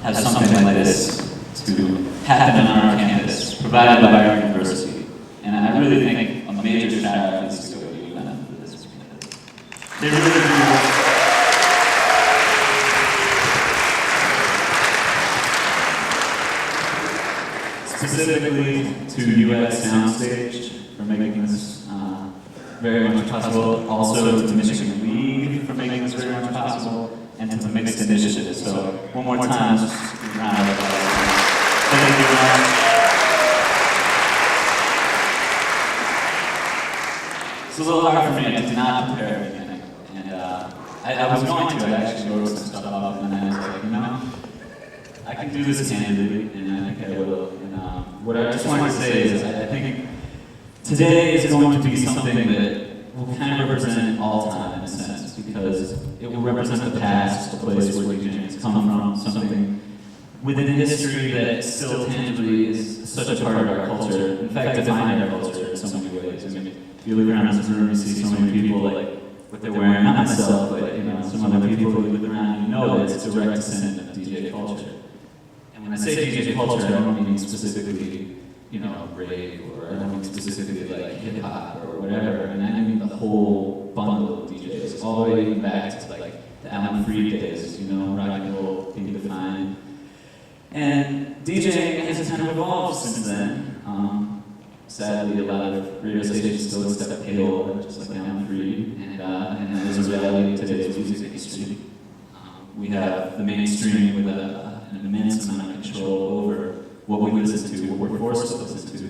have something like this to happen on our campus, provided by our university. And I really think a major shout out needs to go to UM for this. They really do. Specifically to UX Soundstage for making this very much possible. Also to Michigan League for making this very much possible. And to the Mixed Initiative. So one more time, just a round of applause. Thank you very much. It's a little hard for me. I did not prepare anything. And I was going to. I actually wrote some stuff up, and then I was like, you know, I can do this candidly, and I think I will. And what I just wanted to say is I think today is going to be something that will kind of represent all time in a sense, because it will represent the past, the place where DJing has come from, something within history that still tangibly is such a part of our culture. In fact, defined our culture in so many ways. I mean, if you look around this room, you see so many people like what they're wearing. Not myself, but you know, some other people who look around, you know that it's a direct descendant of DJ culture. And when I say DJ culture, I don't mean specifically, you know, rave, or I don't mean specifically like hip hop or whatever. And I mean the whole bundle of DJs, all the way back to like the Alan Freed days, you know, rock and roll being defined. And DJing has kind of evolved since then. Sadly, a lot of radio stations still accept paywall, just like Alan Freed, and there's a reality of today's music industry. We have the mainstream with an immense amount of control over what we listen to, what we're forced to listen to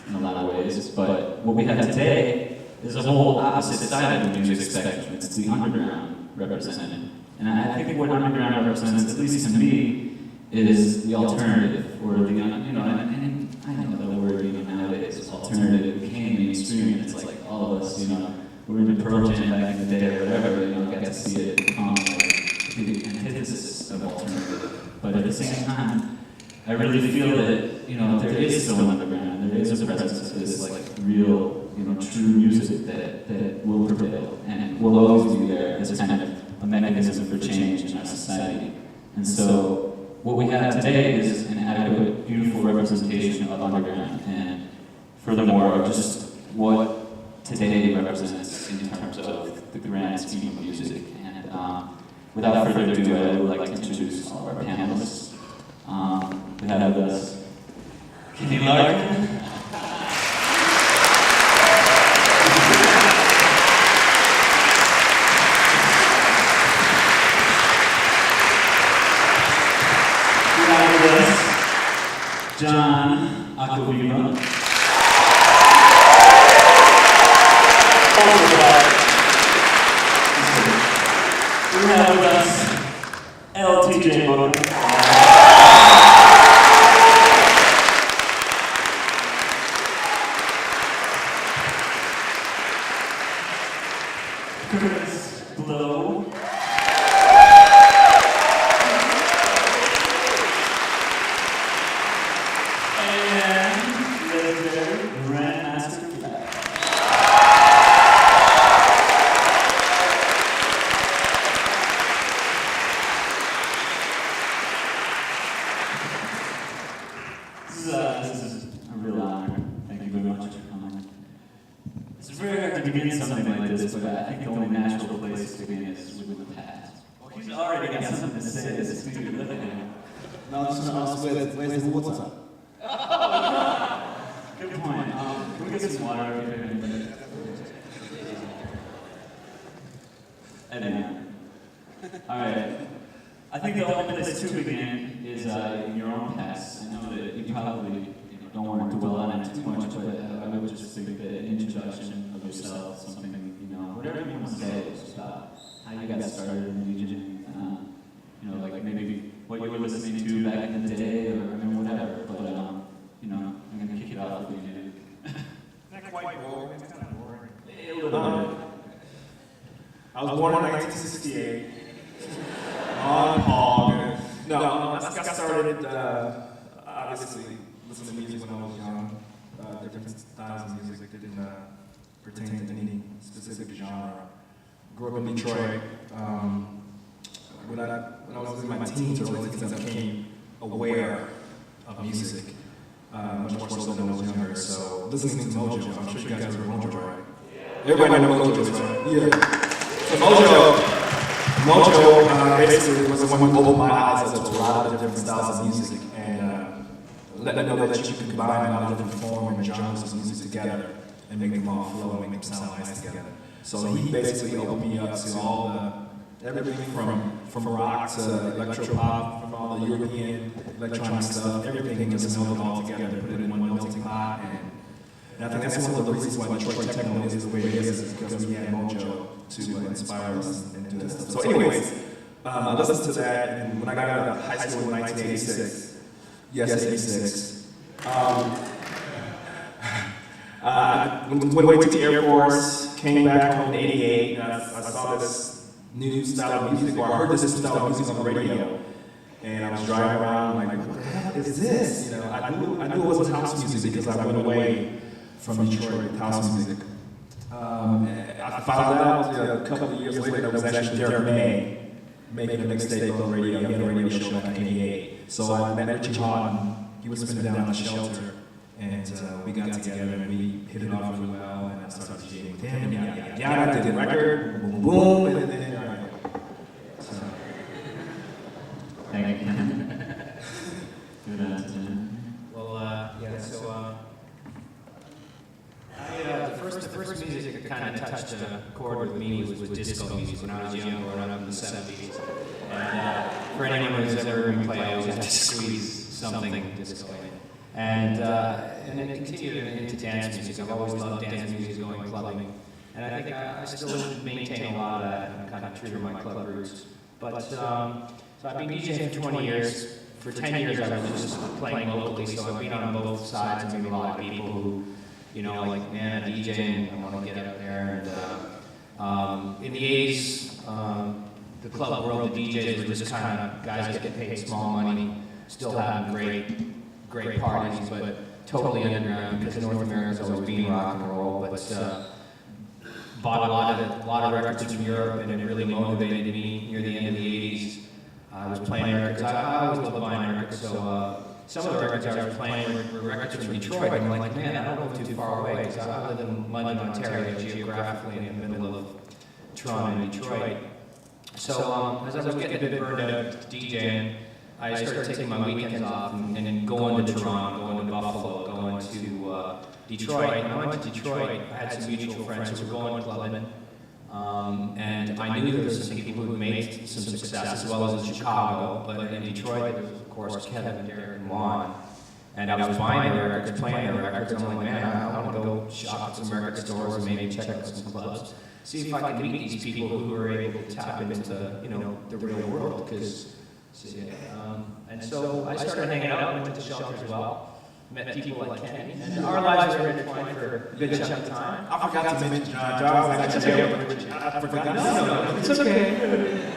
in a lot of ways. But what we have today is a whole opposite side of the music spectrum. It's the underground represented. And I think what underground represents, at least to me, is the alternative, or the, you know, and I know the word even nowadays is alternative. It became mainstream, and it's like all of us, you know, we're into Pearl Jam back in the day or whatever, you know, got to see it become like the antithesis of alternative. But at the same time, I really feel that, you know, there is still underground, there is a presence of this like real, you know, true music that will prevail and will always be there as kind of a mechanism for change in our society. And so what we have today is an adequate, beautiful representation of underground, and furthermore, just what today represents in terms of the grand scheme of music. And without further ado, I would like to introduce all of our panelists. We have with us Kenny Larkin. We have with us John Acquaviva. We have with us LTJ Bukem. Kurtis Blow. And legendary Grandmaster Flash. This is a real honor. Thank you very much for coming. It's very hard to begin something like this, but I think the only natural place to begin is with the past. Well, he's already got something to say. This is too. Look at him. No, I'm just gonna ask where's the water? Good point. Can we get some water over here? Anyway. All right. I think the only place to begin is in your own past. I know that you probably don't want to dwell on it too much, but I would just think that an introduction of yourself, something, you know, whatever you want to say, just about how you got started in DJing. You know, like maybe what you were listening to back in the day, or I mean, whatever. But you know, I'm gonna kick it off with you. Not quite boring. It's kind of boring. A little bit. I was born in 1968 on Hog. No, I got started, obviously, listening to music when I was young. Different styles of music didn't pertain to any specific genre. Grew up in Detroit. When I was in my teens or early teens, I became aware of music, much more so than when I was younger. So listening to Mojo, I'm sure you guys heard Mojo, right? Everybody knows Mojo, right? Yeah. So Mojo basically was the one who opened my eyes up to a lot of different styles of music and let me know that you can combine a lot of different forms and genres of music together and make them all flow and make them sound nice together. So he basically opened me up to all everything from rock to electro pop, from all the European electronic stuff, everything just melded all together, put it in one melting pot. And I think that's one of the reasons why Detroit techno is the way it is because we had Mojo to inspire us and do this stuff. So anyways, I listened to that, and when I got out of high school in 1986, yes, 86, went away to the Air Force, came back home in 88, and I saw this new style of music, or I heard this style of music on the radio, and I was driving around like, what the heck is this? You know, I knew it wasn't house music because I went away from Detroit with house music. I found out a couple of years later that it was actually Derek May making a mixtape on the radio. He had a radio show back in 88. So I met Richie Houghton. He was spinning down on the shelter. And we got together and we hit it off really well. And I started DJing with him. And I did the record, boom, boom, boom. And then, all right. So. Thank you. Good afternoon. Well, yeah, so the first music that kind of touched a chord with me was disco music when I was young, growing up in the 70s. And for anyone who's ever heard me play, I always had to squeeze something disco in. And it continued into dance music. I've always loved dance music, going clubbing. And I think I still maintain a lot of that and kind of true to my club roots. But, so I've been DJing for 20 years. For 10 years I was just playing locally, so I've been on both sides. I mean, a lot of people who, you know, like, man, DJing, I want to get up there. And in the 80s, the club world, the DJs were just kind of guys getting paid small money, still having great parties, but totally underground because North America's always been rock and roll. But bought a lot of records from Europe, and it really motivated me near the end of the 80s. I was playing records. I always loved buying records, so some of the records I was playing were records from Detroit. I'm like, man, I don't live too far away because I live in London, Ontario, geographically in the middle of Toronto and Detroit. So as I was getting a bit burned out DJing, I started taking my weekends off and going to Toronto, going to Buffalo, going to Detroit. And I went to Detroit. I had some mutual friends who were going clubbing. And I knew there were some people who made some success as well as in Chicago, but in Detroit there was of course Kevin, Derek, and Juan. And I was buying their records, playing their records, and I'm like, man, I want to go shop at some record stores and maybe check out some clubs, see if I can meet these people who are able to tap into, you know, the real world. And so I started hanging out and went to shelter as well. Met people like Kenny, and our lives were intertwined for a good chunk of time. I forgot to mention John. I forgot. No, it's okay.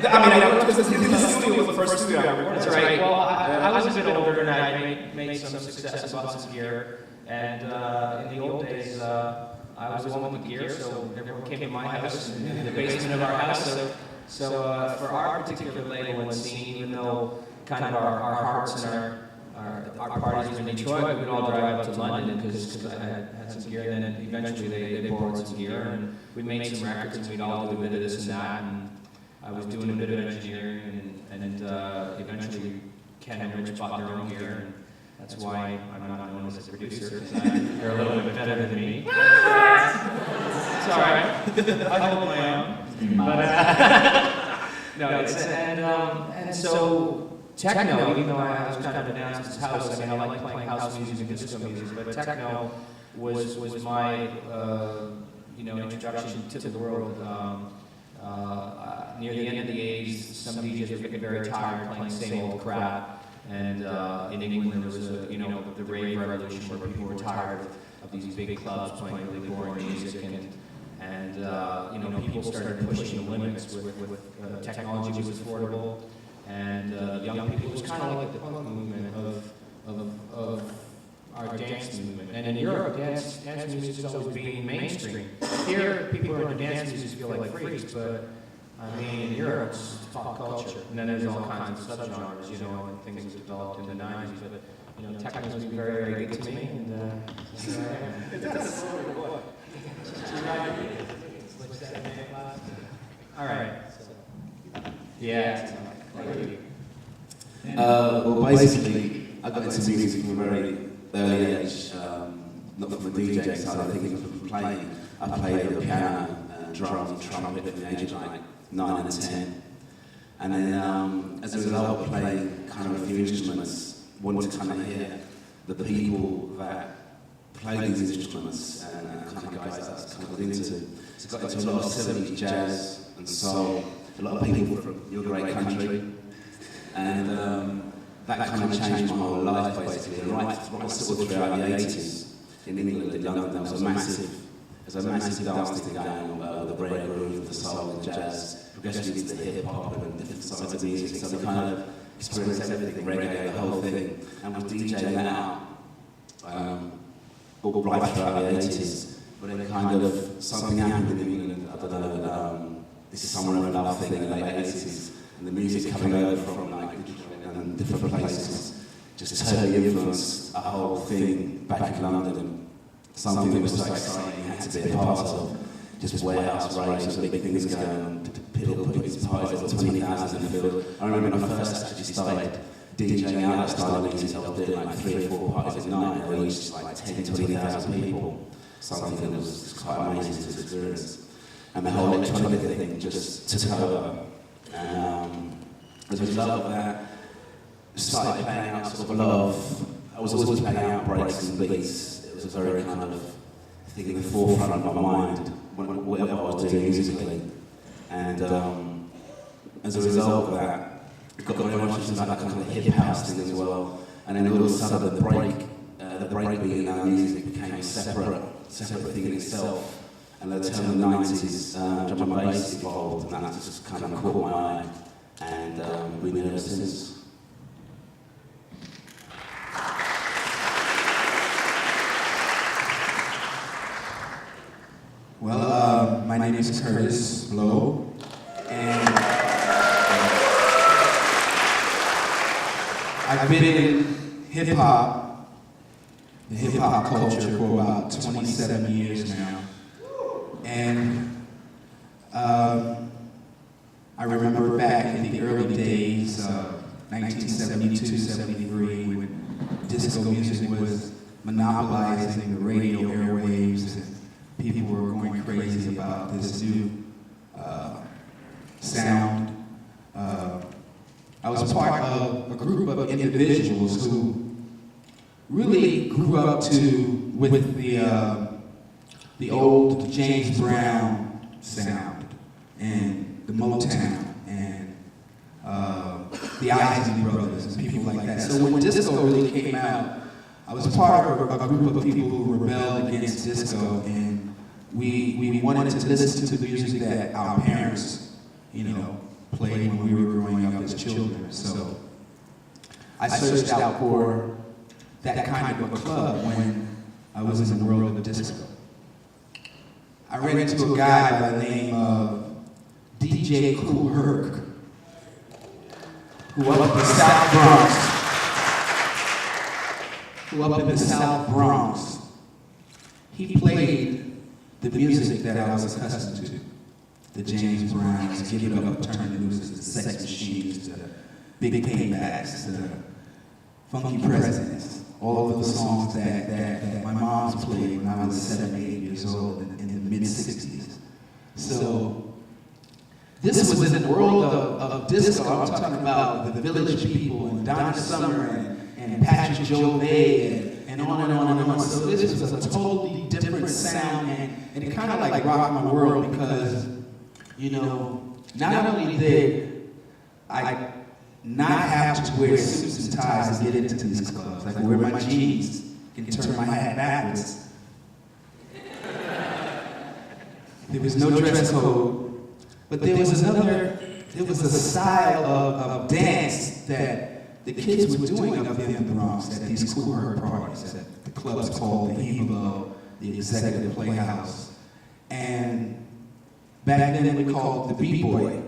I mean, this studio was the first studio I recorded. That's right. Well, I was a bit older, and I made some success and bought some gear. And in the old days, I was the one with the gear, so everyone came to my house, in the basement of our house. So for our particular label and scene, even though kind of our hearts and our parties were in Detroit, we'd all drive up to London because I had some gear, and then eventually they borrowed some gear, and we made some records, and we'd all do a bit of this and that, and I was doing a bit of engineering, and eventually Ken and Rich bought their own gear, and that's why I'm not known as a producer, because they're a little bit better than me. It's alright, I hold my own. But, so techno, even though I was kind of announced as house, I mean, I like playing house music and disco music, but techno was my, introduction to the world. Near the end of the 80s, some DJs were getting very tired playing the same old crap, and in England there was the rave revolution where people were tired of these big clubs playing really boring music, and people started pushing the limits with technology was affordable. And young people, it was kind of like the punk movement of our dance movement. And in Europe, dance music has always been mainstream. Here, people who are into dance music feel like freaks, but I mean, in Europe, it's pop culture, and then there's all kinds of subgenres, you know, and things that developed in the 90s, but, you know, techno's been very, very good to me, and, It does sort of what? all right. Yeah. Well, basically, I got into music from a very early age, not from the DJing side of things, but from playing. I played the piano, drums, and trumpet from the age of like 9 and 10. And then, as a result of playing kind of a few instruments, wanted to kind of hear the people that play these instruments and kind of guys that I was kind of into. So I got into a lot of 70s jazz and soul, a lot of people from your great country. And that kind of changed my whole life basically. And right sort of throughout the 80s in England and London, there was a massive dance thing going on, the break groove, the soul and jazz, progressively into the hip hop and different sides of music. So we kind of experienced everything, reggae, the whole thing, and was DJing that out all right throughout the 80s. But then kind of something happened in England, I don't know, this is somewhere of love thing in the late 80s, and the music coming over from like and different places just totally influenced a whole thing back in London. Something that was so exciting, you had to be a part of. Just warehouse raves, big things going on, people putting these parties of 20,000 in the field. I remember when I first actually started DJing out that style of music, I was doing like 3 or 4 parties a night, and they reached like 10,000-20,000 people. Something that was quite amazing to experience. And the whole electronic thing just took over. And as a result of that, started playing out sort of a lot of, I was always playing out breaks and beats. It was a very kind of thing in the forefront of my mind, whatever I was doing musically. And as a result of that, it got very much into that kind of hip house thing as well. And then all of a sudden the breakbeat in our music became a separate thing in itself. And the turn of the 90s, drum and bass evolved, and that just kind of caught my eye. And we've been ever since. Well, my name is Kurtis Blow, and I've been in hip-hop, the hip-hop culture for about 27 years now. And I remember back in the early days, 1972, 73, when disco music was monopolizing the radio airwaves, and people were going crazy about this new sound. I was part of a group of individuals who really grew up with the old James Brown sound and the Motown and the Isley Brothers and people like that. So when disco really came out, I was part of a group of people who rebelled against disco, and we wanted to listen to the music that our parents, played when we were growing up as children. So I searched out for that kind of a club when I was in the world of disco. I ran into a guy by the name of DJ Kool Herc, who up in the South Bronx, he played the music that I was accustomed to. The James Browns, Give It Up, Turn It Loose, the Sex Machines, the Big Paybacks, the Funky Presidents, all of the songs that my mom played when I was 7, 8 years old in the mid-60s. So this was in the world of disco. I'm talking about the Village People and Donna Summer and Patrick Jovet and on and on and on. So this was a totally different sound, and it kind of like rocked my world because, not only did I not have to wear suits and ties to get into these clubs, like wear my jeans and turn my hat backwards. There was no dress code, but there was a style of dance that the kids were doing up in the Bronx at these Kool Herc parties at the clubs called the Acquaviva, the Executive Playhouse. And Back then we called the B-boy.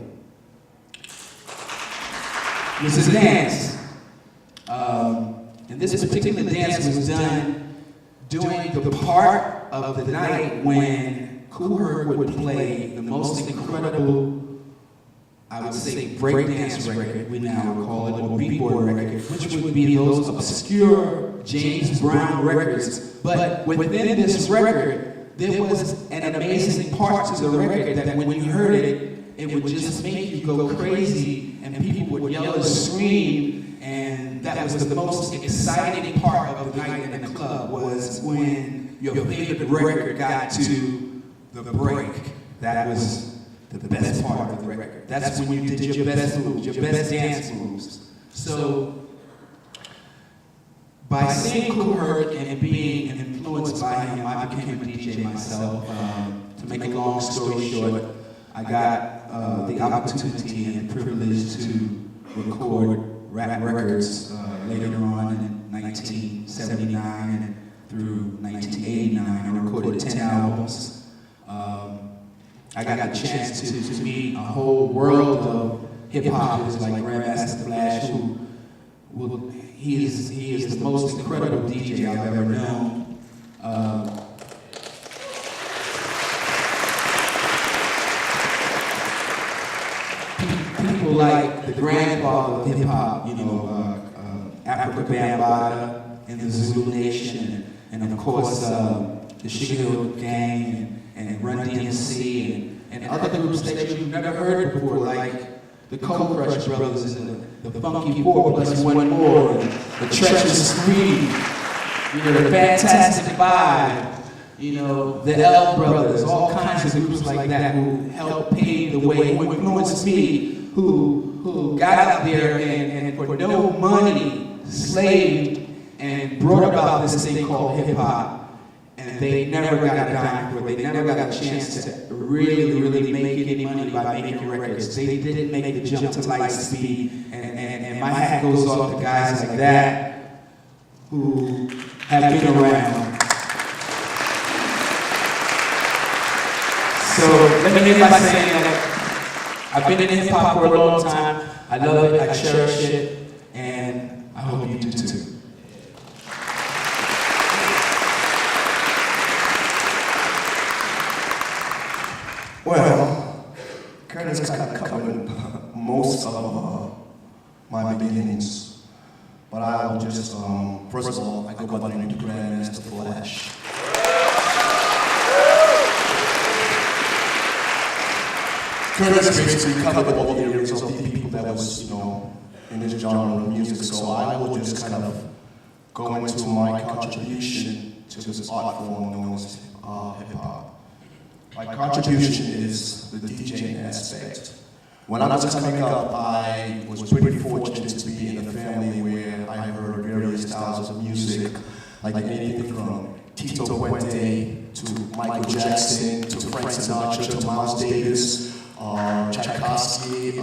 This is a dance. And this particular dance was done during the part of the night when Kool Herc would play the most incredible, I would say, breakdance record, we now would call it, or B-boy record, which would be those obscure James Brown records. But within this record, there was an amazing part to the record that when you heard it, it would just make you go crazy, and people would yell and scream, and that was the most exciting part of the night in the club, was when your favorite record got to the break. That was the best part of the record. That's when you did your best moves, your best dance moves. So, by seeing Kool Herc and being influenced by him, I became a DJ myself. To make a long story short, I got the opportunity and privilege to record rap records later on in 1979 and through 1989. I recorded 10 albums. I got the chance to meet a whole world of hip-hoppers like Grandmaster Flash, he is the most incredible DJ I've ever known. People like the grandfather of hip-hop, you know, Africa Bambaataa and the Zulu Nation, and of course the Sugar Hill Gang and Run DMC and other groups that you've never heard before, like the Cold Crush Brothers and the Funky 4+1 More, and the Treacherous Three, you know, the Fantastic Five, you know, the L Brothers, all kinds of groups like that who helped pave the way, who influenced me, who got out there and for no money slaved and brought about this thing called hip hop. And they never got a dime for it. They never got a chance to really make any money by making records. They didn't make the jump to light speed. And my hat goes off to guys like that who have been around. So let me end by saying that I've been in hip hop for a long time. I love it, I cherish it, and I hope you do too. Well, Curtis kind of covered most of my beginnings, but I will just, first of all, I go by the name of Grandmaster Flash. Curtis basically covered all the areas of the people that was, you know, in this genre of music, so I will just kind of go into my contribution to this art form known as hip-hop. My contribution is the DJing aspect. When I was coming up, I was pretty fortunate to be in a family where I heard various styles of music, like anything from Tito Puente to Michael Jackson to Frank Sinatra to Miles Davis, Tchaikovsky,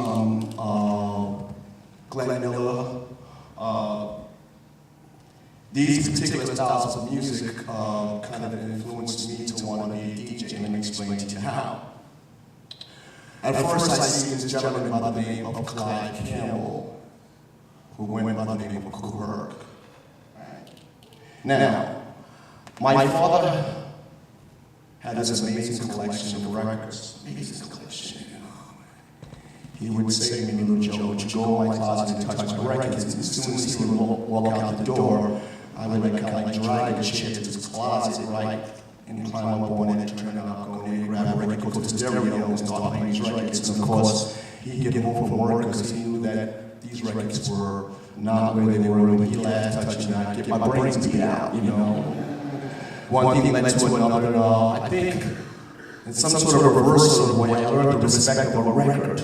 Glenn Miller. These particular styles of music kind of influenced me to want to be a DJ, and let me explain to you how. At first, I see this gentleman by the name of Clyde Campbell, who went by the name of Kool Herc. Now, my father had this amazing collection of records, amazing collection. He would say to me, "Little Joe, would you go in my closet and touch my records?" And as soon as he would walk out the door, I would kind of like drag a chair to his closet, right, and climb up on it, turn it up, go in there, grab a record, go to the stereo, and start playing his records. And of course, he'd get home from work because he knew that these records were not where they were when he last touched me. I'd get my brains beat out, you know. One thing led to another. I think in some sort of reversal of the way I learned the respect of a record.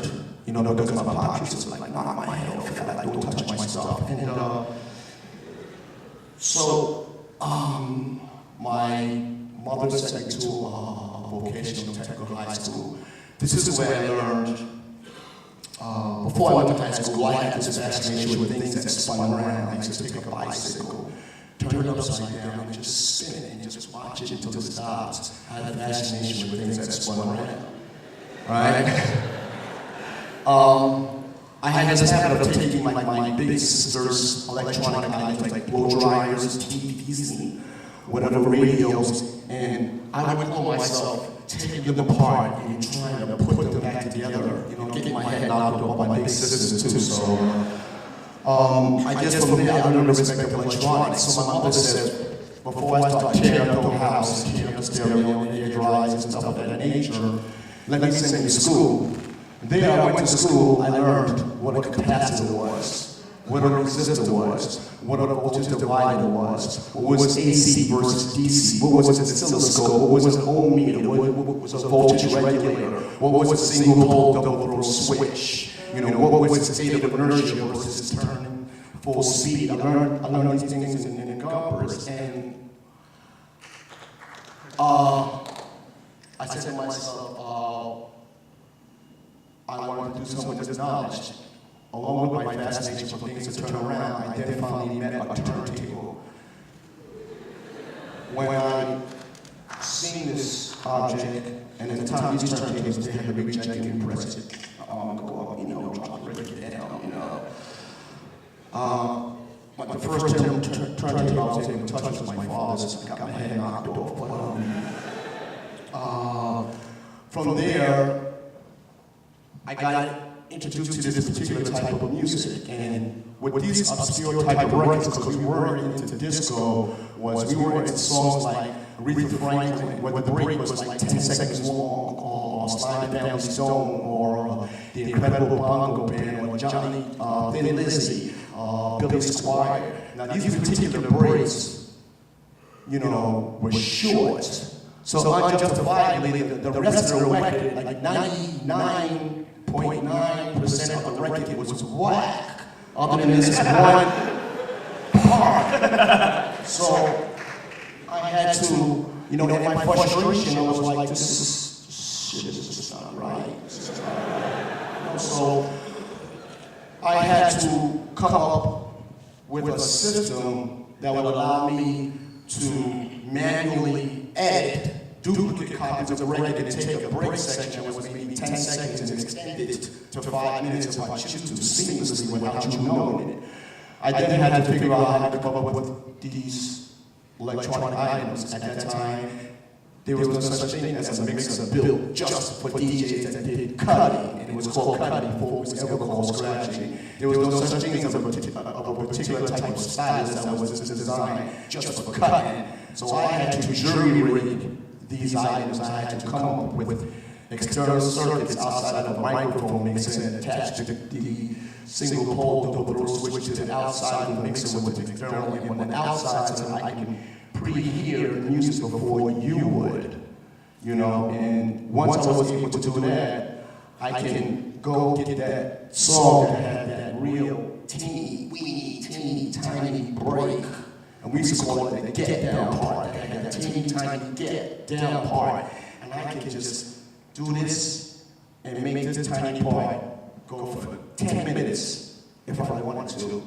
You know, because my pockets was like, knock my head off, like, don't touch my stuff. And so, my mother sent me to a vocational technical high school. This is where I learned, before I went to high school, I had this fascination with things that spun around. I used to take a bicycle, turn it upside down, and just spin it, and just watch it until it stops. I had a fascination with things that spun around. right? I had this habit of taking like my big sister's electronic items, like blow dryers, TVs, and whatever radios, and I would call myself taking them apart and trying to put them back together, you know, getting my head knocked off by my big sisters too. So I guess from there I learned to respect electronics. So my mother said, before I start tearing up the house, tearing up the stereo, and air dryers and stuff of that nature, let me send me to school. There I went to school, I learned what a capacitor was, what a resistor was, what a voltage divider was, what was AC versus DC, what was an oscilloscope, what was an ohm meter, what was a voltage regulator, what was a single pole double throw switch, you know, what was the state of inertia versus turning full speed. I learned these things in Arbor, and I said to myself, I wanted to do something with this knowledge. Along with my fascination for things to turn around, I then finally met a turntable. When I seen this object, and at the time these turntables, they had to reach like and press it. Go up, you know, drop it, break it down, you know. The first turntable I was able to touch was my father's. I got my head knocked off. But from there, I got introduced to this particular type of music, and with these obscure type of records, because we were into disco, was we were into songs like Aretha Franklin, where the break was like 10 seconds long, or Slide Down Stone, or The Incredible Bongo Band, or Johnny, Thin Lizzy, Billy Squire. Now these particular breaks, you know, were short. So unjustifiably, the rest of the record, like 99.9% of the record was whack, other than this one part. So I had to, you know, in my frustration, I was like, this is just not right. This is not right. You know, so I had to come up with a system that would allow me to manually edit duplicate copies of the record and take a break section that was maybe 10 seconds and extend it to 5 minutes if I choose to, seamlessly without you knowing it. I then had to figure out how to come up with these electronic items. At that time, there was no such thing as a mixer built just for DJs that did cutting, and it was called cutting before it was ever called scratching. There was no such thing as a particular type of stylus that was designed just for cutting. So I had to jury rig these items. I had to come up with external circuits outside of a microphone mixer and attach to the single pole double throw switch to the outside of the mixer with the external and on the outside, so that I can pre-hear the music before you would, you know. And once I was able to do that, I can go get that song that had that real teeny, tiny break. And we used to call it the get down part. I had that teeny tiny get down part. And I could just do this and make this tiny part go for 10 minutes if I wanted to.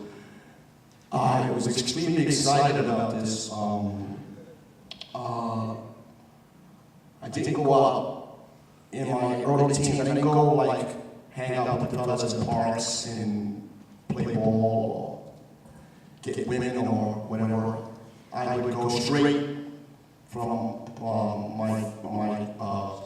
I was extremely excited about this. I didn't go out in my early teens. I didn't go like hang out with the fellas in parks and play ball, get women or whatever. I would go straight from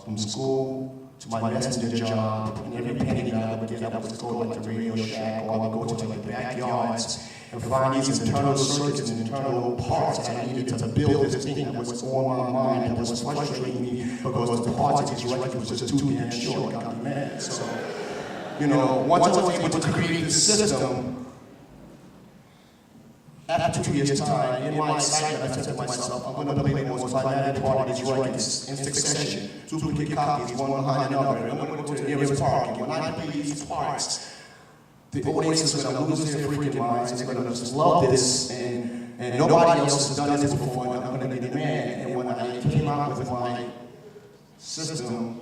from school to my messenger job, and every penny that I would get, I would just go to like the Radio Shack, or I would go to like the backyards and find these internal circuits and internal parts that I needed to build this thing that was on my mind, that was frustrating me because the parts of these records was just too damn short. It got me mad. So, you know, once I was able to create this system, after 2 years' time, in my excitement, I said to myself, I'm going to play the most climatic part of these records in succession, duplicate copies, one behind another. I'm going to go to the nearest park, and when I play these parts, the audience is going to lose their freaking minds. They're going to just love this, and nobody else has done this before, and I'm going to be the man. And when I came out with my system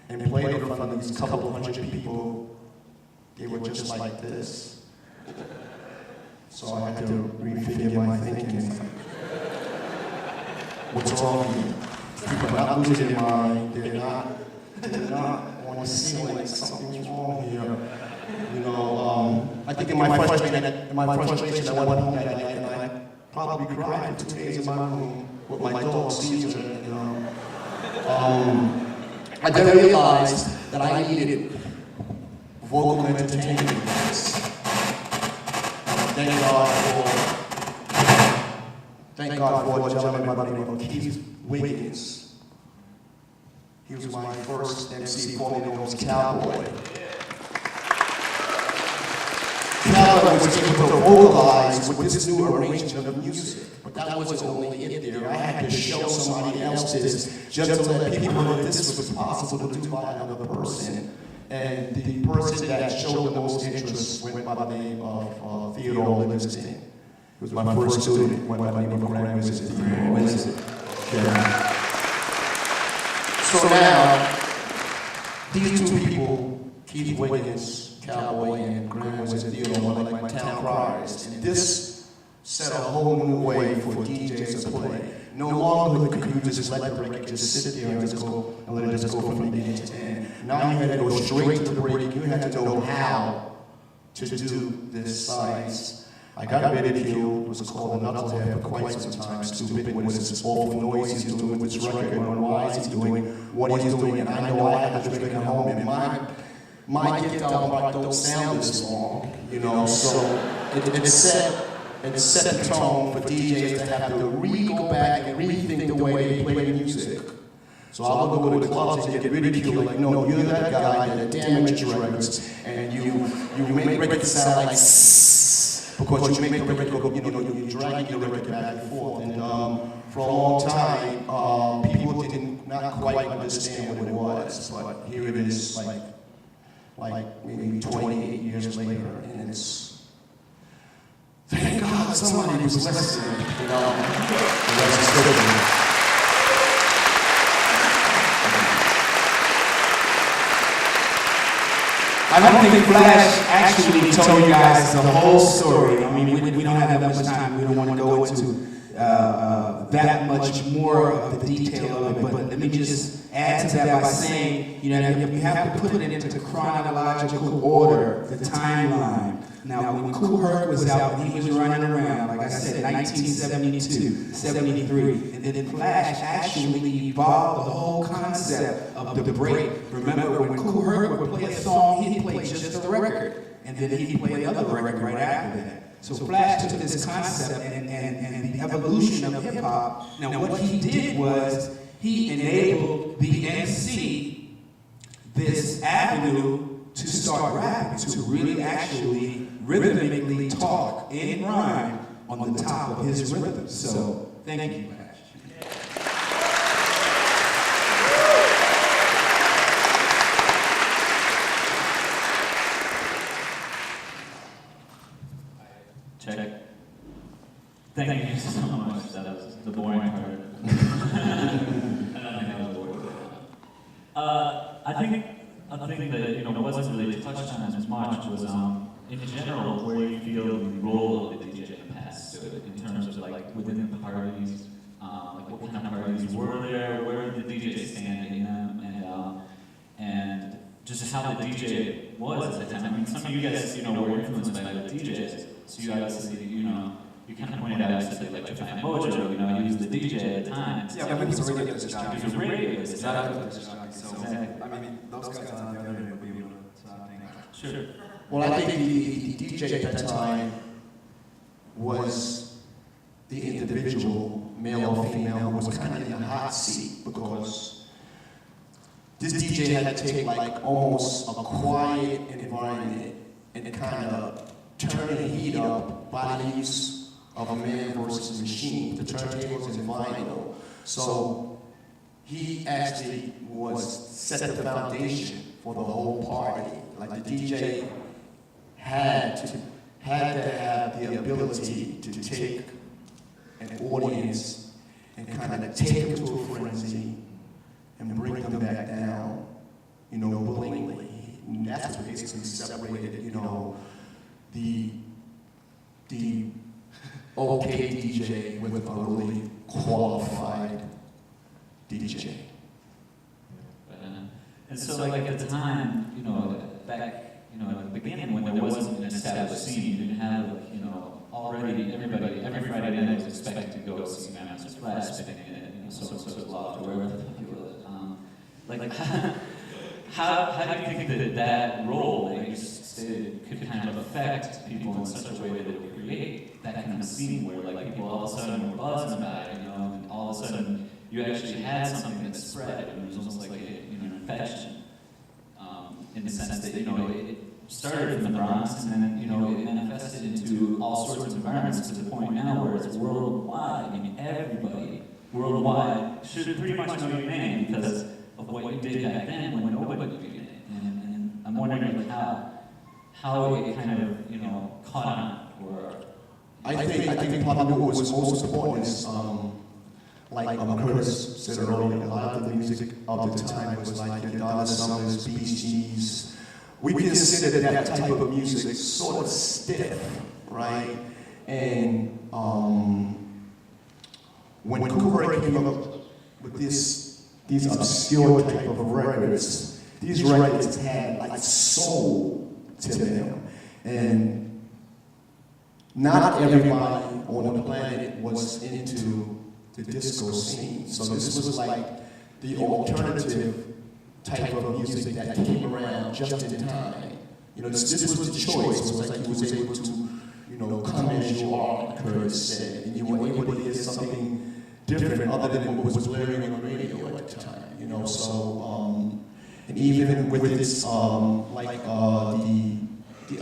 and played it in front of these couple of hundred people, they were just like this. So I had to refigure my thinking. What's wrong with you? People are not losing their mind. They're not on the ceiling, like something's wrong here. You know, I think in my frustration, I went home that night and I probably cried for 2 days in my room with my dog Caesar. And, I then realized that I needed vocal entertainment events. Thank God for a gentleman by the name of Keith Wiggins. He was my first MC, formerly known as Cowboy. Cowboy was able to vocalize with this new arrangement of music, but that wasn't only it there. I had to show somebody else this, just to let people know that this was possible to do by another person. And the person that showed the most interest went by the name of Theodore Livingston. He was my first student, went by the name of Grandmaster Flash. So now, these two people, Keith Wiggins, Cowboy, and Grandmaster Theodore, are like my town criers. And this set a whole new way for DJs to play. No longer could you just let the record just sit there and just go and let it just go from beginning to end. Now you had to go straight to the break. You had to know how to do this science. I got ridiculed, was called a knucklehead for quite some time, stupid with this awful noise he's doing with this record, and why is he doing what he's doing, and I know I have to drink at home, and my guitar part don't sound this long, you know, so it set the tone for DJs to have to go back and rethink the way they play music. So I would go to the clubs and get ridiculed, like, no, you're that guy that damaged records, and you make records sound like because you make the record go, you know, you're dragging the record back and forth. And for a long time, people didn't not quite understand what it was, but here it is, like maybe 28 years later, and it's, thank God somebody was listening, you know. I don't think Flash actually told you guys the whole story. I mean, we don't have that much time. We don't want to go into that much more of the detail of it. But let me just add to that by saying, you know, you have to put it into chronological order, the timeline. Now, when Kool Herc was out, he was running around, like I said, 1972, 73, and then Flash actually evolved the whole concept of the break. Remember, when Kool Herc would play a song, he'd play just the record, and then he'd play another record right after that. So Flash took this concept and the evolution of hip-hop. Now, what he did was, he enabled the MC this avenue to start rapping, to really actually rhythmically talk in rhyme on the top of his rhythm. So, thank you, Flash. Check. Thank you so much. That was the boring part. I don't think that was boring. I think that, you know, wasn't really touched on as much was in general where you feel the role of the DJ in the past in terms of like within the parties, like what kind of parties were there, where did the DJ stand in them, and just how the DJ was at the time. I mean, some of you guys, you know, were influenced by other DJs, so you obviously, you know, you kind of pointed out, you said, like, Japan Mojo, you know, he was the DJ at the time. Yeah, I mean, he was a radio disc jockey. He was a radio disc jockey. So, I mean, those guys on the other end would be able to Sure. Well, I think the DJ at that time was the individual, male or female, who was kind of in the hot seat because this DJ had to take like almost a quiet environment and kind of turn the heat up by the use of a man versus machine. The turntables and vinyl. So he actually set the foundation for the whole party. Like the DJ had to have the ability to take an audience and kind of take them to a frenzy and bring them back down, you know, willingly. And that's what basically separated, you know, the okay DJ with a really qualified DJ. And so, like, at the time, you know, back, you know, at the beginning when there wasn't an established scene, you didn't have, like, you know, already everybody, every Friday night was expected to go see Grandmaster Flash spinning it, you know, so loved, or wherever the fuck you were. Like, how do you think that role that you stated could kind of affect people in such a way that it would create that kind of scene where, like, people all of a sudden were buzzing about it, you know, and all of a sudden you actually had something that spread, and it was almost like an infection, in the sense that, you know, it started in the Bronx, and then, you know, it manifested into all sorts of environments to the point now where it's worldwide. I mean, everybody worldwide should pretty much know your name because of what you did back then when nobody knew your name. And I'm wondering, like, how it kind of, you know, caught on, or... I think probably what was most important is, like Kurtis said earlier, a lot of the music of the time was like your Donna Summers, Bee Gees. We consider that type of music sort of stiff, right? And when Kubrick came up with these obscure type of records, these records had like soul to them. And not everybody on the planet was into the disco scene. So this was like the alternative type of music that came around just in time. You know, this was the choice. It was like he was able to, you know, come as you are, like Kurtis said, and you were able to hear something different other than what was blaring on the radio at the time. You know, so and even with its the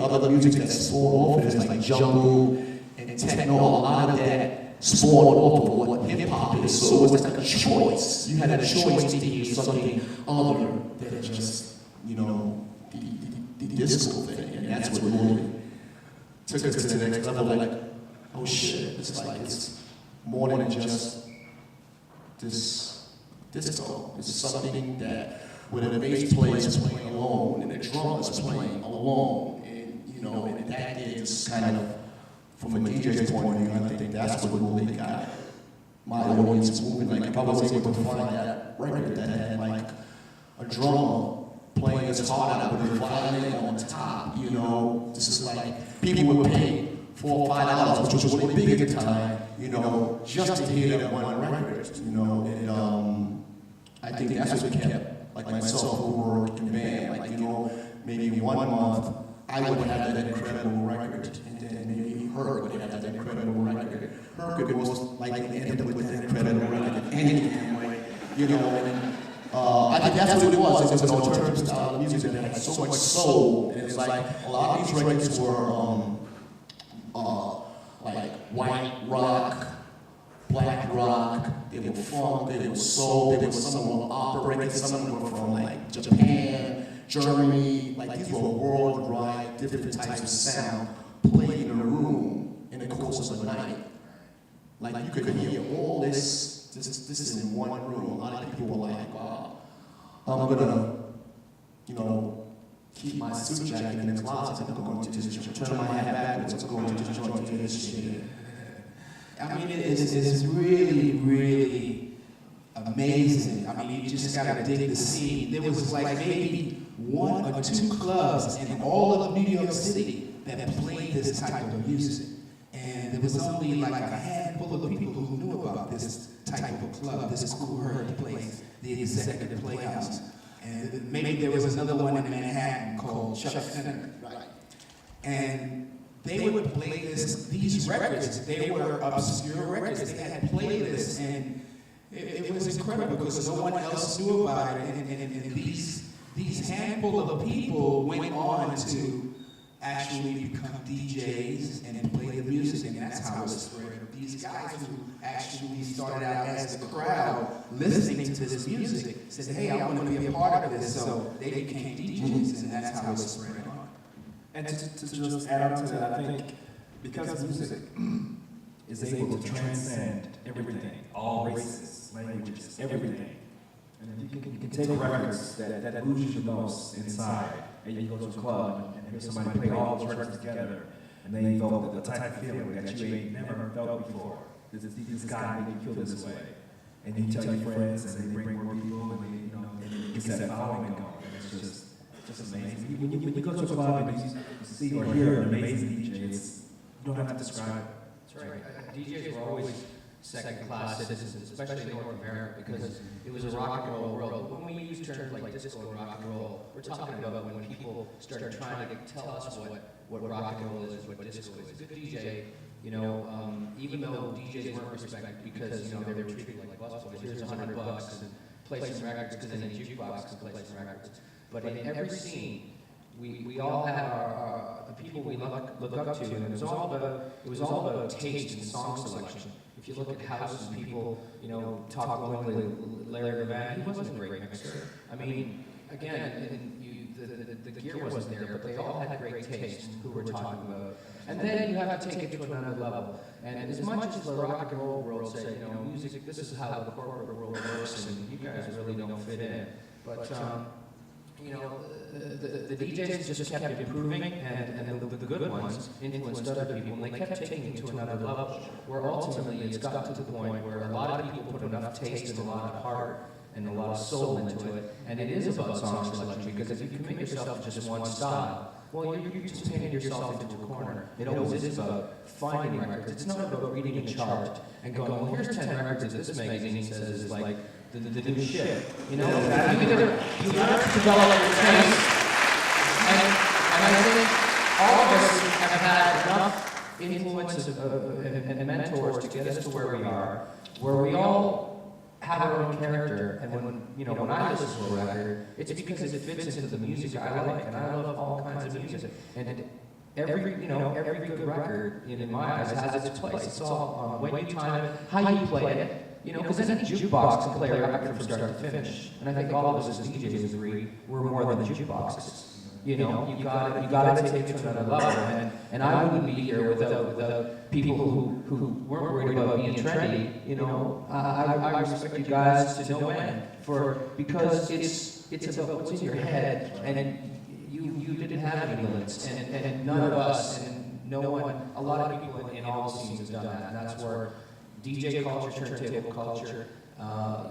other music that spawned off of it, like jungle and techno, a lot of that spawned off of what hip hop is. So it was like a choice. You had a choice to hear something other than just, you know, the disco thing. And that's what really took us to the next level. Like, oh shit, it's more than just this disco. It's something that where the bass player is playing alone and the drum is playing alone. And, you know, and that is kind of, from a DJ's point of view, I think that's what really got my audience moving. Like, if I was able to find that record that had like a drummer playing his heart out with a violin on top, you know, this is like people would pay $4 or $5, which was really big at the time, you know, just to hear that one record, you know. And I think that's what kept like myself over in band. Like, you know, maybe 1 month I would have that incredible record, and then maybe Herc would have that incredible record. Herc could most likely end up with that incredible record any damn way, you know. And I think that's what it was. It was an alternative style of music that had so much soul, and it's like a lot of these records were like white rock, black rock, they were funk, they were soul, they were some were opera records, some of them were from like Japan, Germany, like these were worldwide, different types of sound played in a room in the course of a night. Like you could hear all this is in one room. A lot of people were like, wow, I'm gonna, you know, keep my suit jacket in the closet, I'm going to just turn my hat backwards, I'm going to just join to this shit. I mean, it's really, really amazing. I mean, you just gotta dig the scene. There was like maybe 1 or 2 clubs in all of New York City that played this type of music. And there was only like a handful of people who knew about this type of club, this cool herd place, the Executive Playhouse. And maybe there was another one in Manhattan called Chuck Center, right? And they would play these records. They were obscure records. They had playlists, and it was incredible because no one else knew about it. And these handful of people went on to actually become DJs and play the music, and that's how it spread. These guys who actually started out as the crowd listening to this music said, hey, I want to be a part of this, so they became DJs, and that's how it spread on. And to just add on to that, I think because music is able to transcend everything, all races, languages, everything. And you can take records that lose you the most inside, and you go to a club and hear somebody play all those records together, and then you feel the type of feeling that you ain't never felt before. This guy made you feel this way. And you tell your friends, and they bring more people, and they, you know, and you get that following going. is just amazing. When you go to a club and you see or hear an amazing DJ, you don't have to describe it. That's right. DJs were always second-class citizens, especially in North America, because it was a rock and roll world. When we use terms like disco and rock and roll, we're talking about when people started trying to tell us what rock and roll is, what disco is. A good DJ, even though DJs weren't respected because, they were treated like busboys, here's $100 and play some records because they need a jukebox and play some records. But in every scene, we all had the people we look up to, and it was all about taste and song selection. If you look at houses, people, talk glowingly. Larry Levan, he wasn't a great mixer. I mean, again, the gear wasn't there, but they all had great taste. Who we're talking about, and then you have to take it to another level. And as much as the rock and roll world said, music, this is how the corporate world works, and you guys really don't fit in. But the DJs just kept improving, and the good ones influenced other people, and they kept taking it to another level, where ultimately it's got to the point where a lot of people put enough taste and a lot of heart and a lot of soul into it, and it is about song selection, because if you commit yourself to just one style, well, you're just painting yourself into a corner. It always is about finding records. It's not about reading a chart and going, well, here's 10 records that this magazine says is like the new shit. You learn to develop your taste, and I think all of us have had enough influence and mentors to get us to where we are, where we all have our own character, and when I listen to a record, it's because it fits into the music I like, and I love all kinds of music. And every good record, in my eyes, has its place. It's all on when you time it, how you play it. Because any jukebox can play a record from start to finish. And I think all of us as DJs agree we're more than jukeboxes. You gotta take it to another level. And I wouldn't be here without people who weren't worried about being trendy. I respect you guys to no end because it's about what's in your head, and you didn't have any limits, and none of us, and no one, a lot of people in all scenes have done that, and that's where DJ culture, turntable culture,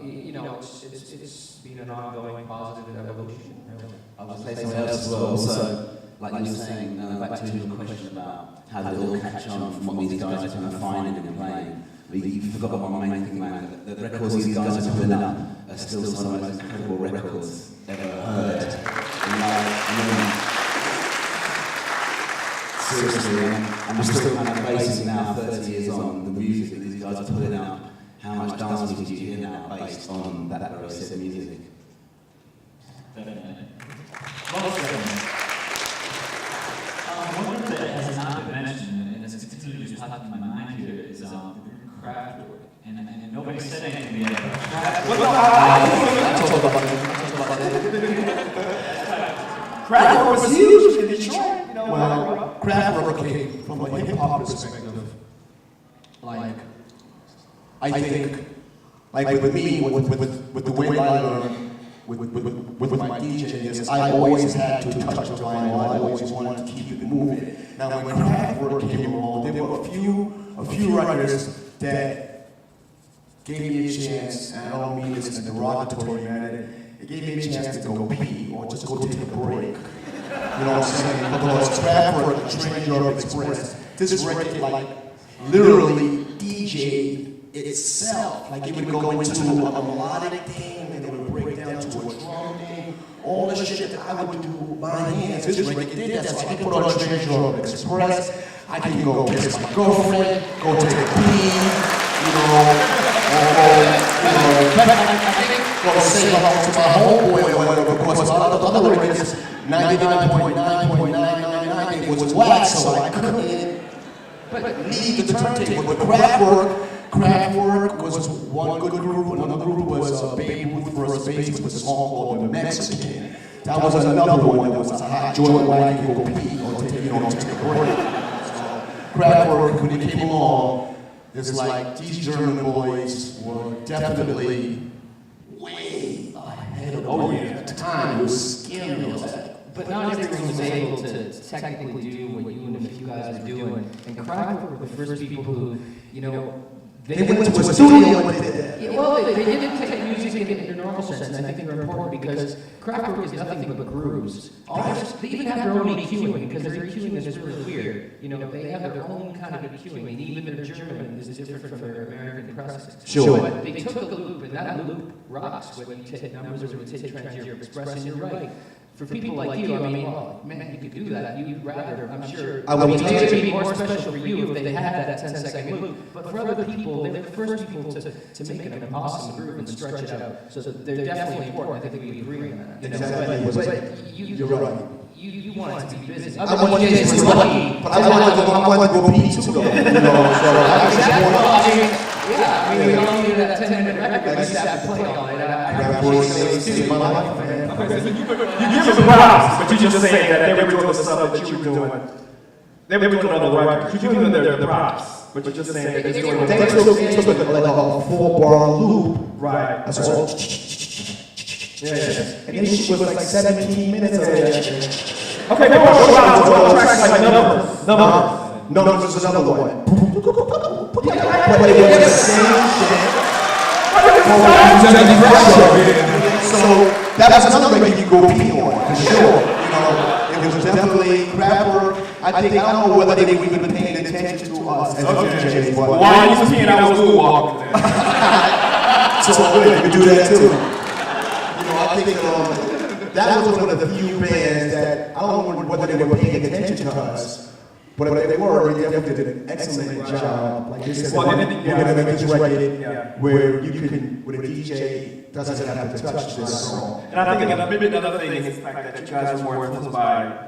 it's been an ongoing positive evolution, really. I would say something else as well. So, like you were saying, back to your question about how they all catch on from what these guys are kind of finding and playing. You forgot about my main thing, man. The records these guys are putting up are still some of the most incredible records ever heard. Seriously, and we're still kind of basing now, 30 years on, the music that these guys are putting out. How much dance music do you hear now based on that very set music? Definitely. Most definitely. One thing that has not been mentioned, and it's continually just popped in my mind here, is craft work. And nobody said anything yet. Craft work was huge in Detroit. Well, craft work came from a hip-hop perspective. I think, with me, with the way I learn, with my DJing, is I always had to touch the vinyl. I always wanted to keep it moving. Now, when craft work came along, there were a few writers that gave me a chance, and I don't mean this in a derogatory manner. It gave me a chance to go pee or just go take a break. You know what I'm saying? Because craft work, Train Europe Express, this record, literally DJ itself. It would go into a melodic thing, and it would break down to a drum thing. All the shit that I would do by hands, this record did that. So I can put on Train Europe Express. I can go kiss my girlfriend, go take a pee, go say hello to my homeboy or whatever. Because my other records, 99.999, it was whack, so I couldn't leave the turntable. But Craft work was one good group. Another group was Babe Ruth first base with a song called The Mexican. That was another one that was a hot joint where I could go pee or take a break. Craft work, when it came along, it's these German boys were definitely way ahead of the time. It was scary. But not everyone was able to technically do what you and a few guys are doing. And Craft were the first people who, They went to a studio and did that. Yeah, well, they didn't take music in the normal sense, and I think they're important because Kraftwerk is nothing but grooves. They even have their own EQing, because their EQing is really weird. You know, they have their own kind of EQing, and even their German is different from their American processing. Sure. But they took a loop, and that loop rocks when you take numbers or when you take trends you're expressing, you're right. For people like you, I mean, oh, man, you could do that. You'd rather, I'm sure, I would it would be more special for you if they had that 10-second loop. But for other people, they're the first people to make an awesome groove and stretch it out. So they're definitely important. I think we agree on that. Exactly. But You're right. you want it to be busy. I want you to be lucky, but I want to go beat too, though. You know, so I just want yeah, I mean, we all needed that 10-minute record. I used to have to play all night. Grab board sings in my life, man. You give them props, but you just say that they were doing the stuff that you were doing. They were doing other records. You're giving them the props, but you're just saying that they're doing They took like a 4-bar loop. right. That's all. Yeah. And then she was like 17 minutes of that. Okay, go on. Tracks like numbers. Numbers was another one. But it was the same shit. So that was another way you go pee on, for sure. You know, it was definitely Kraftwerk. I don't know whether they were even paying attention to us as DJs, but While you was peeing, I was moonwalking. so you could do that too. You know, I think that was one of the few bands that I don't know whether they were paying attention to us. But if they were, they definitely did an excellent job. Like they said, we're gonna make this record where you can, where the DJ doesn't have to touch this song. And I think maybe another thing is the fact that you guys are more influenced by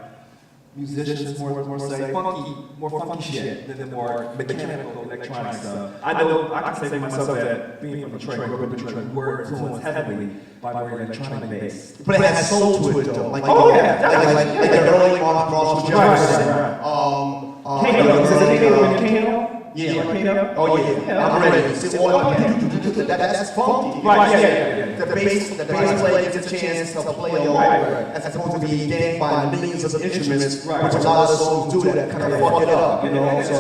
musicians, more say funky shit than the more mechanical electronic stuff. I know I can say for myself that being from Detroit, grew up in Detroit, we were influenced heavily by more electronic bass. But it has soul to it though. Like, Oh yeah, like the early Ross Jefferson. Kano, is it Kano? Yeah. Kano? Oh yeah. I'm ready. That's funky. Right, yeah. The bass player gets a chance to play along, as opposed to be gained by millions of instruments, which a lot of songs do that kind of fuck it up, you know. So,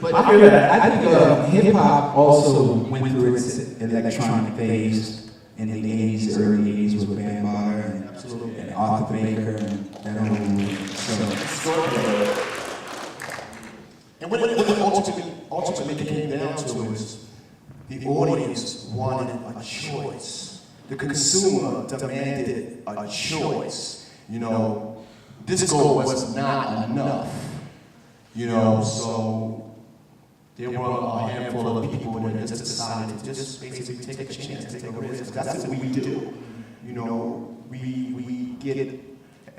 But I think hip hop also went through its electronic phase in the 80s, early 80s with Van Baller and Arthur Baker and that whole and what it ultimately came down to is the audience wanted a choice. The consumer demanded a choice. You know, disco was not enough. You know, so there were a handful of people that just decided to just basically take a chance, take a risk. That's what we do. You know, we get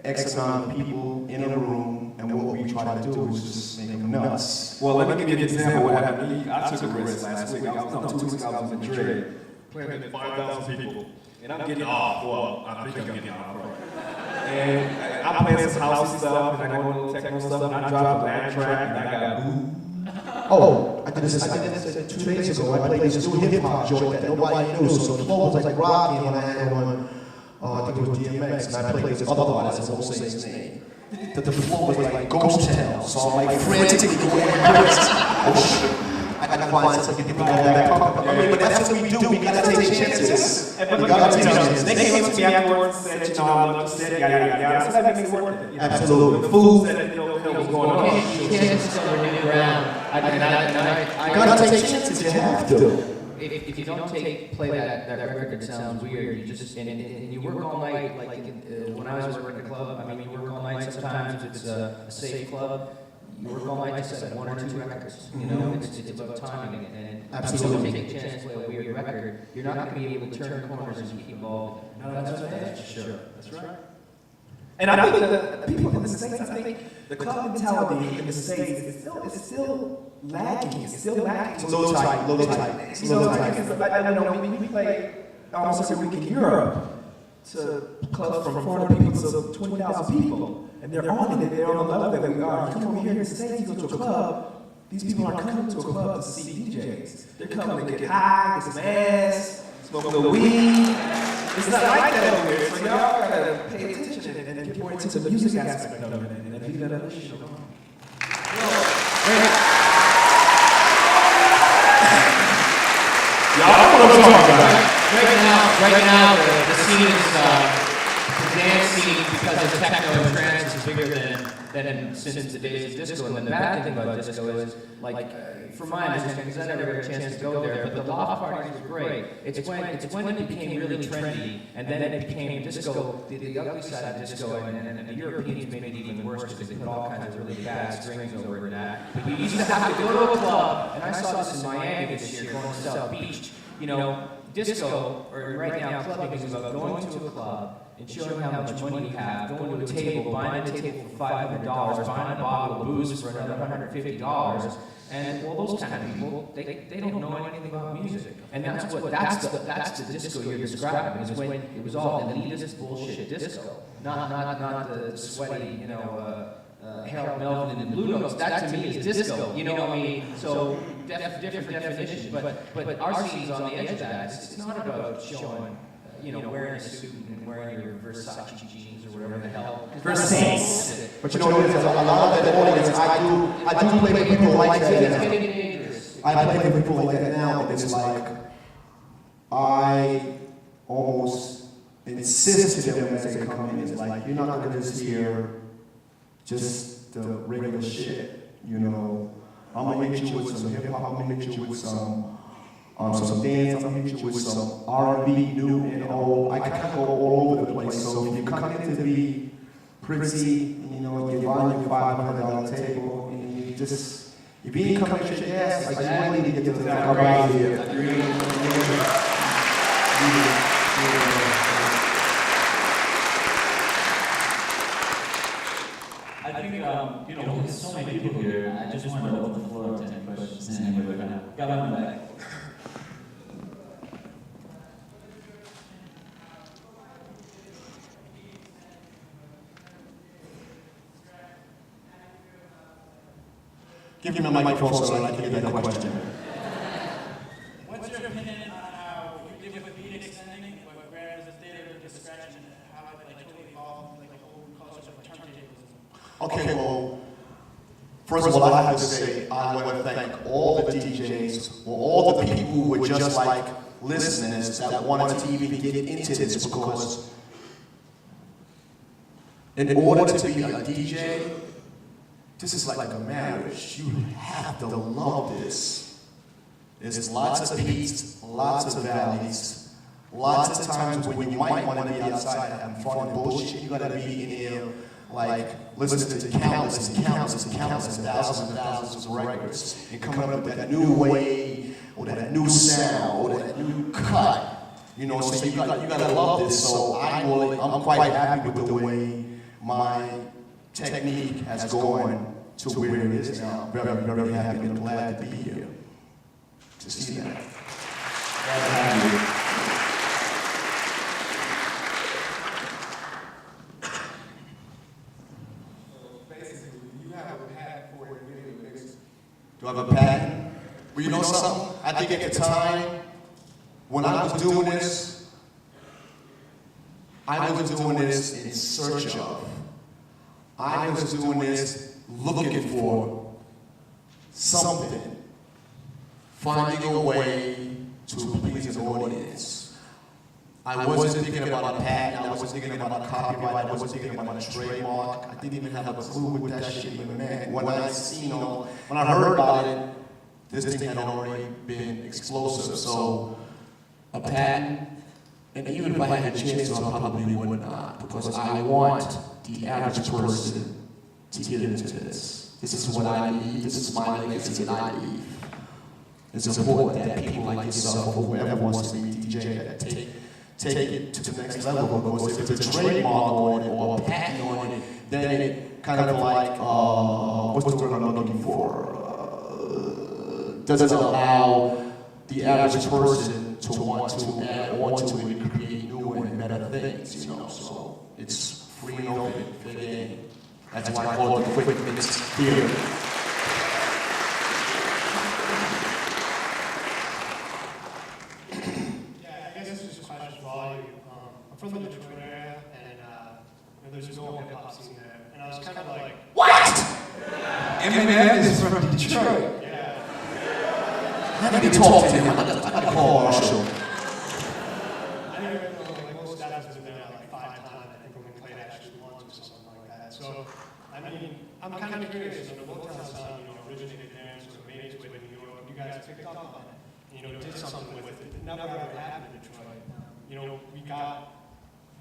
X amount of people in a room, and what we try to do is just make them nuts. Well, let me give you an example of what happened to me. I took a risk last week. 2 weeks ago, I was in Madrid, playing at 5,000 people. And I'm getting off. Well, I think I'm getting off, right? And I'm playing some house stuff, and I go a little techno stuff, and I drop a bad track, and I got boo. Oh, I did this 2 days ago. I played this new hip hop joint that nobody knew, so the flow was like rocking, and I had on, I think it was DMX, and I played this other artist, I won't say his name. The flow was like ghost town, so I'm like frantically going oh shit. I gotta find something to get me back up. I mean, but that's what we do. We gotta take chances. We gotta take chances. They came up to me afterwards and said, you know, I'm upset, yada. So that makes it worth it. Absolutely. The fools that didn't know what the hell was going on. You can't discover new ground. You gotta take chances. You have to. If you don't play that record sounds weird. You just and you work all night. Like when I was working at a club, I mean, you work all night. Sometimes it's a safe club. You work all night to set 1 or 2 records. You know, it's about timing. And Absolutely. if you take a chance to play a weird record, you're not going to be able to turn corners and keep evolving. No, that's for sure. That's right. And I think the people in the States, I think the club mentality in the States is still lagging. It's still lagging. Low tight. You know, I know we play almost every week in Europe to clubs from 400 people to 20,000 people. And they're on it, they're on the level that we are. You come over here in the States, you go to a club, these people aren't coming to a club to see DJs. They're coming to get high, get some ass, smoke a little weed. It's not like that over here, so y'all gotta pay attention and get more into the music aspect of it and leave that other shit alone. what I'm talking about. Right now, the scene is the dance scene because of techno and trance is bigger than since the days of disco. And the bad thing about disco is, like, from my understanding, because I never got a chance to go there, but the loft parties were great. It's when it became really trendy, and then it became disco, the ugly side of disco, and the Europeans made it even worse because they put all kinds of really bad strings over it and that. But you used to have to go to a club, and I saw this in Miami this year, going to South Beach. You know, disco, or right now clubbing, is about going to a club and showing how much money you have, going to a table, buying a table for $500, buying a bottle of booze for another $150, and well, those kind of people, they don't know anything about music. And that's the disco you're describing, is when it was all elitist bullshit disco, not the sweaty, you know, Harold Melvin and Blue Notes. That to me is disco, you know what I mean? So different definitions, but our scene's on the edge of that. It's not about showing, you know, wearing a suit and wearing your Versace jeans or whatever the hell. Versace. But you know what it is? A lot of that audience, I do play with people like that. It's getting dangerous. I play with people like that now, and it's like, I almost insist to them as they come in. It's like, you're not going to just hear just the regular shit, you know. I'm gonna hit you with some hip hop, I'm gonna hit you with some dance, I'm gonna hit you with some R&B, new and old. I kind of go all over the place. So if you come in to be pretty, you know, you're buying your $500 table, and you just, you're being coming to your ass, like you really need to get to that right here. I think, you know, there's so many people here. I just wanted to open the floor to any questions. Anyway, we're gonna got one back. Give me my microphone so I can get that question. What's your opinion on how you did with beat extending, but whereas the theater of distraction, how it like totally evolved, like the whole culture of turntablism? Okay, well, first of all, I have to say, I want to thank all the DJs, or all the people who were just like listeners that wanted to even get into this, because in order to be a DJ, this is like a marriage. You have to love this. There's lots of peaks, lots of valleys, lots of times when you might want to be outside having fun and bullshit. You gotta be in here, like, listening to countless and countless and countless and thousands of records, and coming up with that new way, or that new sound, or that new cut. You know, so you gotta love this. So I'm quite happy with the way my technique has gone to where it is now. Very, very happy and glad to be here to see that. Basically, you have a patent for it in video mixing. Do I have a patent? Well, you know something? I think at the time, when I was doing this, I was doing this in search of. I was doing this looking for something, finding a way to please an audience. I wasn't thinking about a patent, I wasn't thinking about a copyright, I wasn't thinking about a trademark. I didn't even have a clue what that shit even meant. When I heard about it, this thing had already been explosive. So a patent, and even if I had a chance, I probably would not, because I want the average person to get into this. This is what I need, this is my legacy that I leave. It's important that people like yourself, or whoever wants to be DJ, take it to the next level, because if it's a trademark on it or a patent on it, then it kind of like, what's the word I'm looking for? Doesn't allow the average person to want to add on to it and create new and better things, you know, so it's free and open, fit in. That's why I call it the quick mix theater. Yeah, I guess this is just a question for all of you. I'm from the Detroit area, and there's no hip-hop scene there. And I was kind of like, What? Eminem is from Detroit. yeah. Let me talk to him. I got to call Marshall. I don't even know, like most dads have been out like 5 times. I think when we played actually once or something like that. So, I mean, I'm kind of curious. You know, the Motown sound, you know, originated there and sort of made its way to New York. You guys picked up on it. You know, did something with it. It never ever happened in Detroit. You know,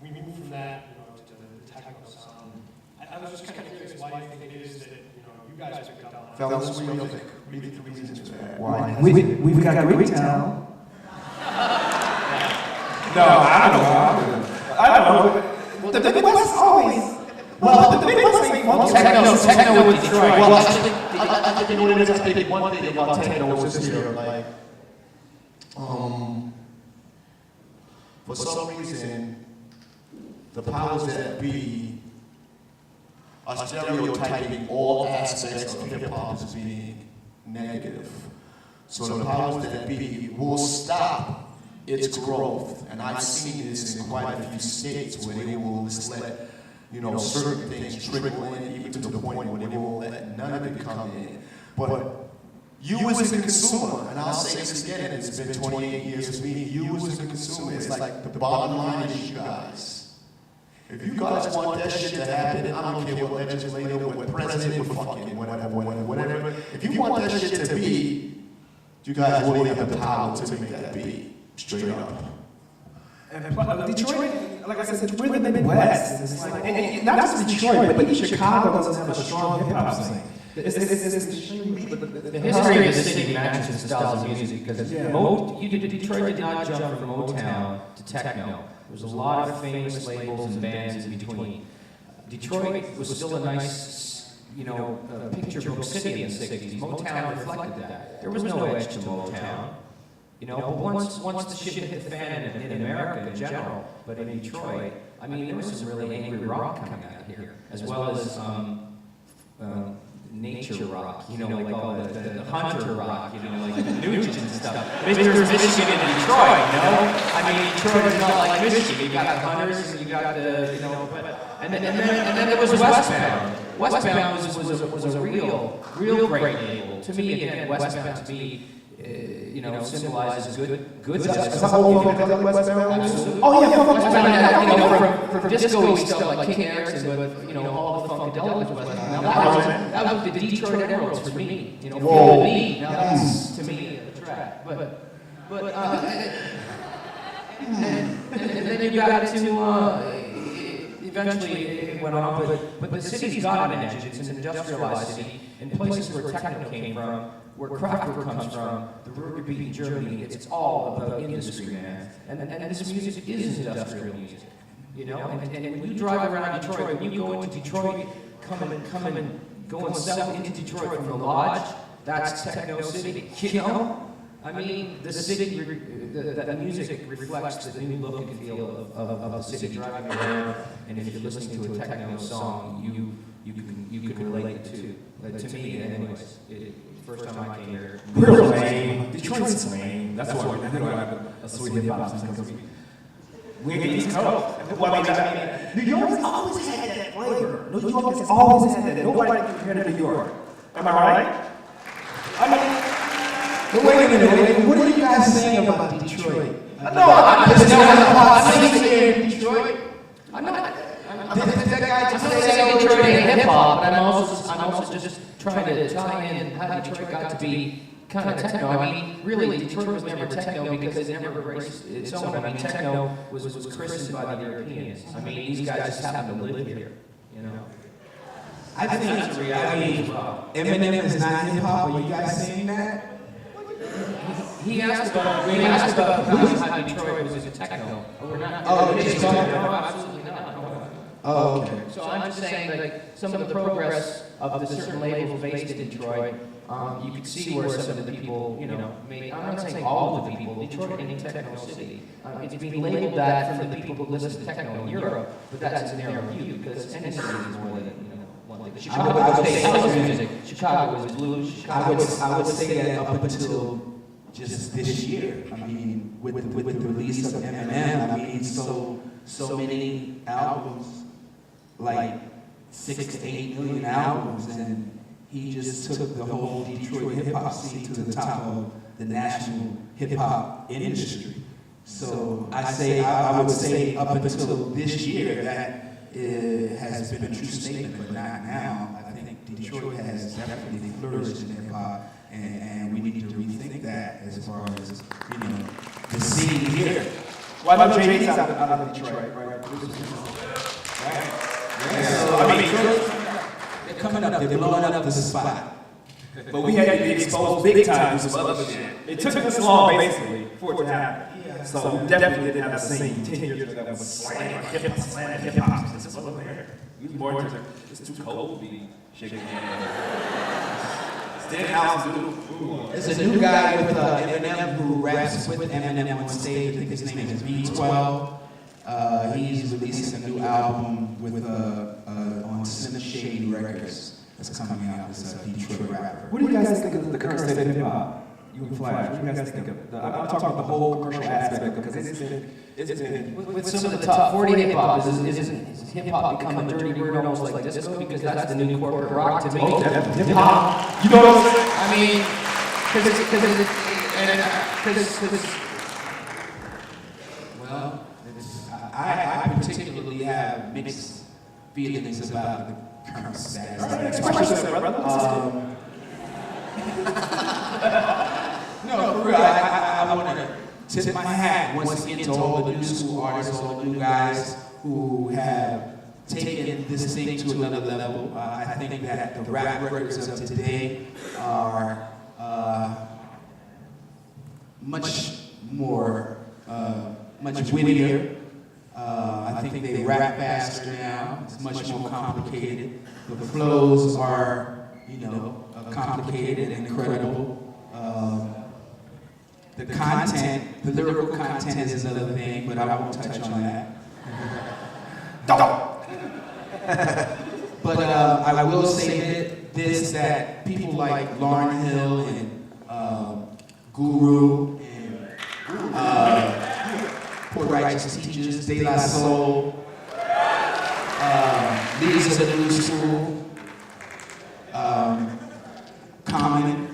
we moved from that, you know, to the techno sound. I was just kind of curious why you think it is that, you know, you guys picked up on it. Fellas, what do you think? What do you think the reasons for that? Why? We've got great talent. No, I don't know. The Midwest always. Well, the Midwest ain't one Techno with Detroit. Well, I think you know what it is. I think one thing about techno is just here, like, for some reason, the powers that be are stereotyping all aspects of hip hop as being negative. So the powers that be will stop its growth, and I've seen this in quite a few states where they will just let, you know, certain things trickle in, even to the point where they won't let none of it come in. But you as a consumer, and I'll say this again, it's been 28 years for me, you as a consumer, it's like the bottom line is you guys. If you guys want that shit to happen, I don't care what legislator, what president, what fucking whatever. If you want that shit to be, you guys really have the power to make that be. Straight up. And Detroit, like I said, we're the Midwest. It's like, and not just Detroit, but even Chicago doesn't have a strong hip hop scene. The history of the city matches the styles of music because Detroit did not jump from Motown to techno. There was a lot of famous labels and bands in between. Detroit was still a nice, picture book city in the 60s. Motown reflected that. There was no edge to Motown. But once the shit hit the fan in America in general, but in Detroit, I mean, there was some really angry rock coming out here, as well as nature rock, like all the hunter rock, like the Nugent and stuff. Michigan and Detroit, I mean, Detroit is not like Michigan. You got the hunters, and you got the, and then there was Westbound. Westbound was a real great label. To me, again, Westbound to me, symbolizes good stuff. Is that whole thing Westbound? Absolutely. Oh yeah, from disco-y stuff like King Erickson, but all the funkadelic was Westbound. That was the Detroit Emeralds for me. Whoa. That's to me the track. But and then you got into eventually it went on, but the city's got an edge. It's an industrialized city, and places where techno came from, where Kraftwerk comes from, the Ruhrgebiet in Germany, it's all about industry, man. And this music is industrial music, And when you drive around Detroit, when you go into Detroit, come and go and sell into Detroit from the Lodge, that's Techno City, I mean, the city, the music reflects the new look and feel of the city driving around, and if you're listening to a techno song, you can relate to. To me, anyways, first time I came here. We're lame. Detroit's lame. That's why we don't have a sweet hip hop scene because we ain't the East Coast. New York's always had that flavor. New York has always had that. Nobody can compare to New York. Am I right? But wait a minute, what are you guys saying about Detroit? No, I'm just saying Detroit. I'm not. That guy just saying Detroit ain't hip hop, but I'm also just trying to tie in how Detroit got to be kind of techno. I mean, really, Detroit was never techno because it never embraced its own. I mean, techno was christened by the Europeans. I mean, these guys just happen to live here, I think that's a reality as well. Eminem is not hip hop. Are you guys saying that? He asked about how Detroit was into techno. We're not. No, absolutely not. Oh, okay. So I'm just saying, like, some of the progress of the certain labels based in Detroit, you can see where some of the people, made. I'm not saying all of the people. Detroit ain't a techno city. It's being labeled that from the people who listen to techno in Europe, but that's a narrow view because any city is more than one thing. Chicago is house music. Chicago is blues. I would say that up until just this year. I mean, with the release of Eminem, I mean, so many albums, like 6 to 8 million albums, and he just took the whole Detroit hip hop scene to the top of the national hip hop industry. So I would say up until this year that has been a true statement, but not now. I think Detroit has definitely flourished in hip hop, and we need to rethink that as far as, you know, the scene here. Well, I know Jay-Z's out of Detroit, right? Yeah, so, I mean, they're coming up, they're blowing up the spot. But we had to be exposed big time to some other shit. It took us long, basically, for it to happen. So we definitely didn't have the same 10 years ago that was slam hip-hop. This wasn't there. We was born to, it's too cold to be shaking hands. Stand out and do. There's a new guy with Eminem who raps with Eminem on stage. I think his name is V12. He's releasing a new album with on Slim Shady Records. That's coming out. It's a Detroit rapper. What do you guys think of the current state of hip-hop? You and Flash, what do you guys think of it? I'm talking about the whole commercial aspect, because it's been With some of the top 40 hip-hop, isn't hip-hop become a dirty word almost like disco? Because that's the new corporate rock to me. Oh, hip-hop? You know what I'm saying? I mean, well, I particularly have mixed feelings about the current status. Express yourself, brother. No, for real, I want to tip my hat once again to all the new school artists, all the new guys who have taken this thing to another level. I think that the rap records of today are much more, much wittier. I think they rap faster now. It's much more complicated. The flows are, you know, complicated and incredible. The content, the lyrical content is another thing, but I won't touch on that. But I will say this, that people like Lauryn Hill and Guru and Poor Righteous Teachers, De La Soul, Leaders of the New School, Common.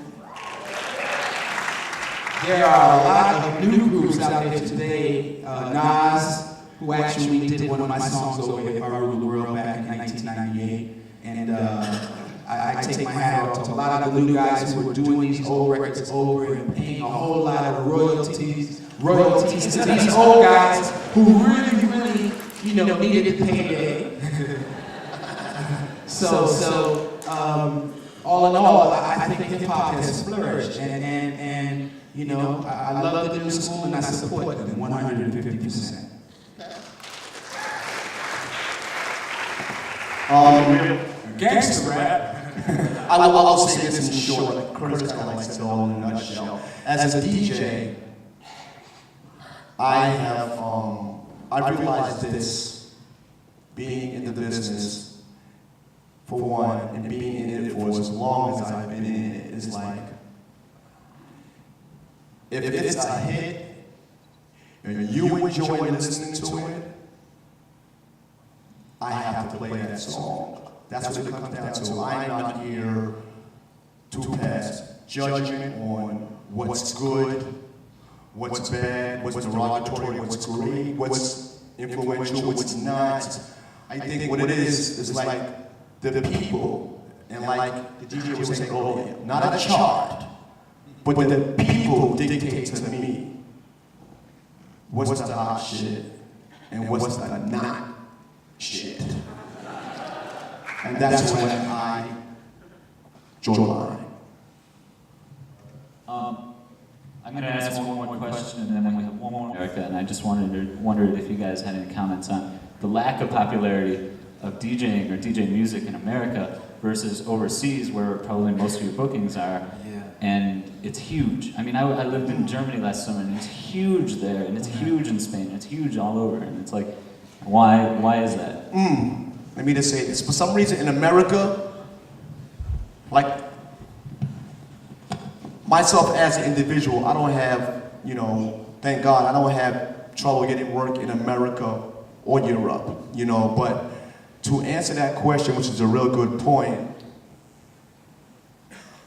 There are a lot of new groups out there today. Nas, who actually did one of my songs over at Arbor back in 1998. And I take my hat off to a lot of the new guys who are doing these old records over and paying a whole lot of royalties to these old guys who really, you know, needed the payday. So all in all, I think hip hop has flourished, and you know, I love the new school and I support them 150%. Gangster rap. I'll say this in short, like Kurtis kind of likes it all in a nutshell. As a DJ, I realized this, being in the business, for one, and being in it for as long as I've been in it, is like, if it's a hit, and you enjoy listening to it, I have to play that song. That's what it comes down to. I'm not here to pass judgment on what's good, what's bad, what's derogatory, what's great, what's influential, what's not. I think what it is like the people, and like the DJ was saying earlier, not a chart, but the people dictate to me what's the hot shit and what's the not shit. And that's when I draw the line. I'm going to ask one more question, and then we have one more, Erica, and I just wondered if you guys had any comments on the lack of popularity of DJing or DJ music in America versus overseas, where probably most of your bookings are. Yeah. And it's huge. I mean, I lived in Germany last summer, and it's huge there, and it's huge in Spain, and it's huge all over, and it's like, why is that? Let me just say this. For some reason in America, like myself as an individual, I don't have, you know, thank God, I don't have trouble getting work in America or Europe, you know, but to answer that question, which is a real good point,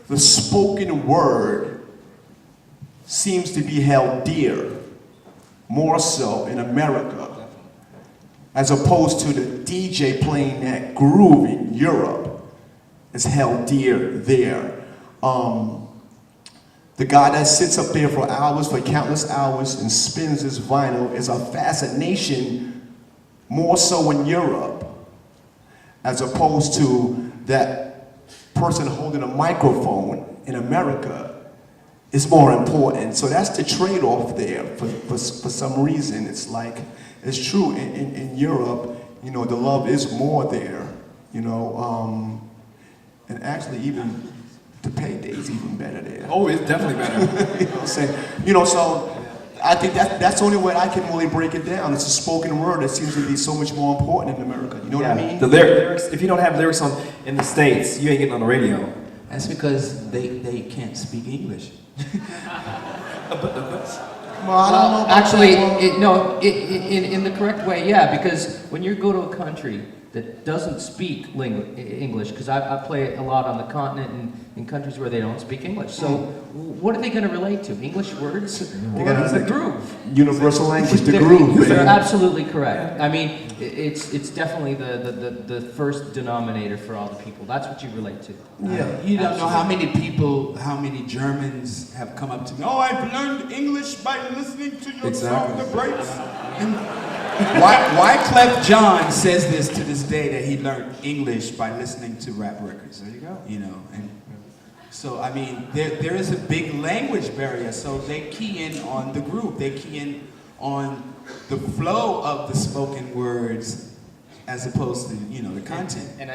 the spoken word seems to be held dear, more so in America, as opposed to the DJ playing that groove in Europe is held dear there. The guy that sits up there for hours, for countless hours, and spins his vinyl is a fascination more so in Europe, as opposed to that person holding a microphone in America is more important. So that's the trade-off there for some reason. It's like, it's true in Europe, you know, the love is more there, you know, and actually even the payday is even better there. Oh, it's definitely better. You know what I'm saying? You know, so I think that's the only way I can really break it down. It's a spoken word that seems to be so much more important in America. You know what I mean? The lyrics, if you don't have lyrics in the States, you ain't getting on the radio. That's because they can't speak English. Well, I don't know about Actually, that. in the correct way, yeah, because when you go to a country that doesn't speak English, because I play a lot on the continent and in countries where they don't speak English. So what are they going to relate to? English words or the groove? Universal language, the groove. You're absolutely correct. I mean, it's definitely the first denominator for all the people. That's what you relate to. Yeah. You don't know how many Germans have come up to me. Oh, I've learned English by listening to your song, The Breaks. And Wyclef Jean says this to this day, that he learned English by listening to rap records. There you go. You know, and so I mean, there is a big language barrier. So they key in on the groove. They key in on the flow of the spoken words, as opposed to, you know, the content. And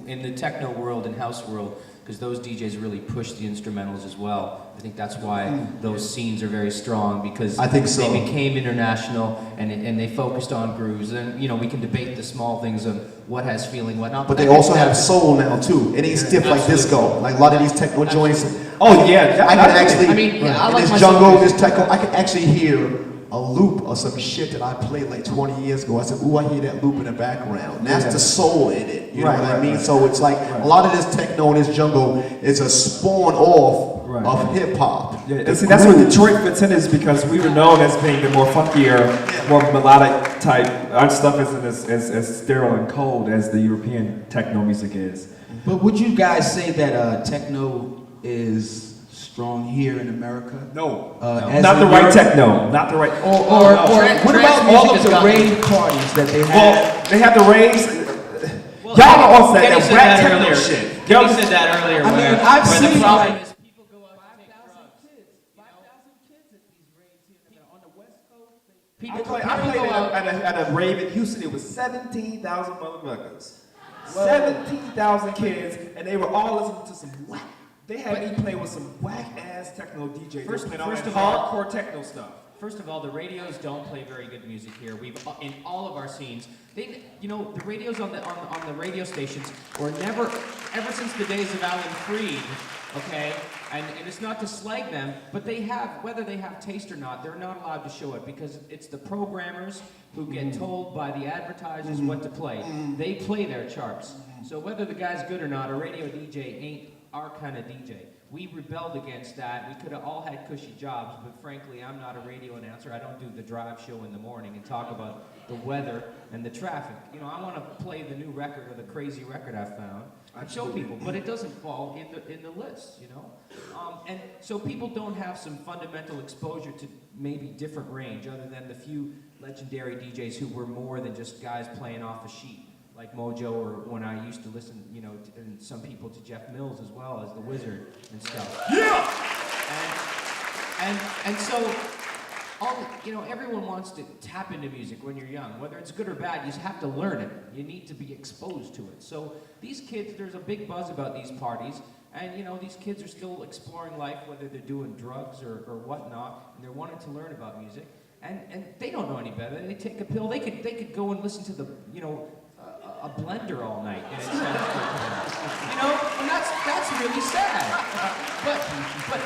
in the techno world and house world, because those DJs really push the instrumentals as well. I think that's why those scenes are very strong, because I think so. They became international and they focused on grooves. And you know, we can debate the small things of what has feeling, what not. But they also have soul now too. It ain't stiff like disco. Like a lot of these techno joints. Oh yeah, I can actually, I mean, yeah, I in like this myself- jungle, this techno, I can actually hear a loop or some shit that I played like 20 years ago. I said, ooh, I hear that loop in the background. And that's the soul in it. You know what I mean? So it's like a lot of this techno in this jungle is a spawn off of hip hop. Yeah, see, that's where Detroit fits in, is because we were known as being the more funkier, more melodic type. Our stuff isn't as sterile and cold as the European techno music is. But would you guys say that techno is strong here in America? No, as not the in right Europe? techno, not the right. Or what about all of the rave parties that they have? Well, they have the raves. Well, Y'all are off Kenny that said rap that techno earlier. shit. Kenny said that earlier. I mean, where I've the seen problem like is people go out and take drugs. 5,000 kids at these raves here on the West Coast. People I played go out. at a rave in Houston. It was 17,000 motherfuckers. 17,000 kids, and they were all listening to some whack. They had me play with some whack-ass techno DJs. First First of of all- hardcore techno stuff. First of all, the radios don't play very good music here. We've in all of our scenes. They, you know, the radios on the radio stations were never, ever since the days of Alan Freed, okay. And it's not to slag them, but they have, whether they have taste or not, they're not allowed to show it because it's the programmers who get told by the advertisers what to play. They play their charts. So whether the guy's good or not, a radio DJ ain't our kind of DJ. We rebelled against that. We could have all had cushy jobs, but frankly, I'm not a radio announcer. I don't do the drive show in the morning and talk about the weather and the traffic. You know, I want to play the new record or the crazy record I found and show people, but it doesn't fall in the list, you know? And so people don't have some fundamental exposure to maybe different range other than the few legendary DJs who were more than just guys playing off a sheet. Like Mojo, or when I used to listen, you know, and some people to Jeff Mills as well as the Wizard and stuff. Yeah. And so, you know, everyone wants to tap into music when you're young, whether it's good or bad. You just have to learn it. You need to be exposed to it. So these kids, there's a big buzz about these parties, and you know, these kids are still exploring life, whether they're doing drugs or whatnot, and they're wanting to learn about music, and they don't know any better. They take a pill. They could go and listen to the, you know, a blender all night, and it sounds good. You know, and that's really sad. But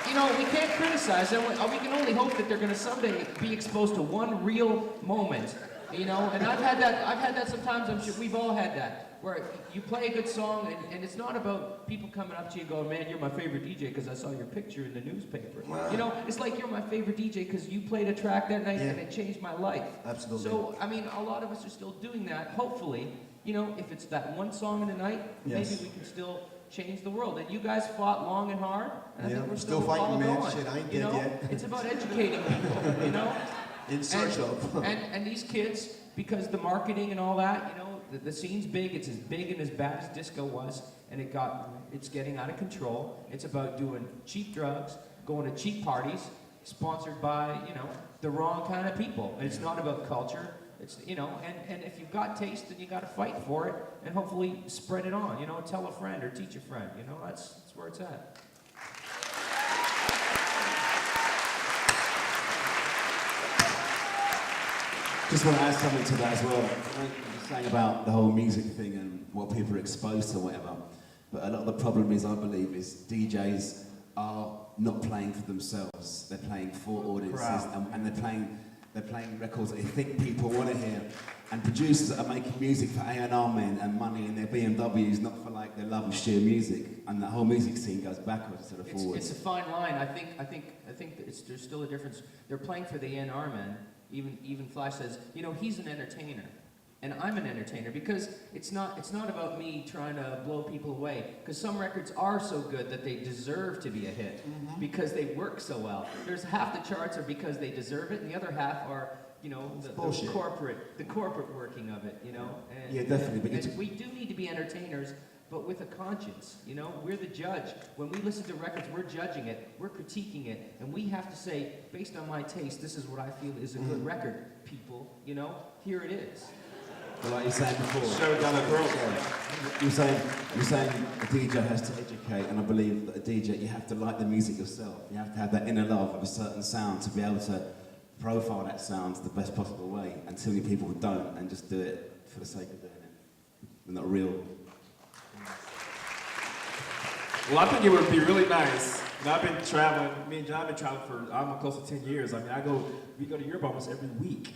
you know, we can't criticize them. We can only hope that they're going to someday be exposed to one real moment You know, and I've had that sometimes, I'm sure we've all had that, where you play a good song and it's not about people coming up to you and going, man, you're my favorite DJ because I saw your picture in the newspaper. You know, it's like you're my favorite DJ because you played a track that night and it changed my life. Absolutely. So, I mean, a lot of us are still doing that, hopefully. You know, if it's that one song in the night, maybe we can still change the world. And you guys fought long and hard, and I think we're still fighting, man. going. Shit, I ain't you dead know, yet. it's about educating people, you know? In search of. And these kids, because the marketing and all that, you know, the scene's big. It's as big and as bad as disco was, and it's getting out of control. It's about doing cheap drugs, going to cheap parties, sponsored by, you know, the wrong kind of people. And it's not about culture. It's, you know, and if you've got taste, then you got to fight for it, and hopefully spread it on. You know, tell a friend or teach a friend. You know, that's where it's at. Just want to add something to that as well. You're saying about the whole music thing and what people are exposed to, whatever. But a lot of the problem is, I believe, is DJs are not playing for themselves. They're playing for audiences, and they're playing records that they think people want to hear. And producers are making music for A&R men and money in their BMWs, not for like their love of sheer music. And the whole music scene goes backwards instead of forwards. It's a fine line. I think that there's still a difference. They're playing for the A&R men. Even Flash says, you know, he's an entertainer, and I'm an entertainer, because it's not about me trying to blow people away. Because some records are so good that they deserve to be a hit because they work so well. There's half the charts are because they deserve it, and the other half are, you know, the corporate working of it. You know. And, yeah, definitely. And we do need to be entertainers, but with a conscience. You know, we're the judge. When we listen to records, we're judging it, we're critiquing it, and we have to say, based on my taste, this is what I feel is a good record, people. You know, here it is. But like you were saying before, Shove it down the throat. you're saying a DJ has to educate, and I believe that a DJ, you have to like the music yourself. You have to have that inner love of a certain sound to be able to profile that sound the best possible way. And too many people don't, and just do it for the sake of doing it. They're not real. Well, I think it would be really nice. You know, I've been traveling. Me and John have been traveling for almost close to 10 years. I mean, we go to Europe almost every week.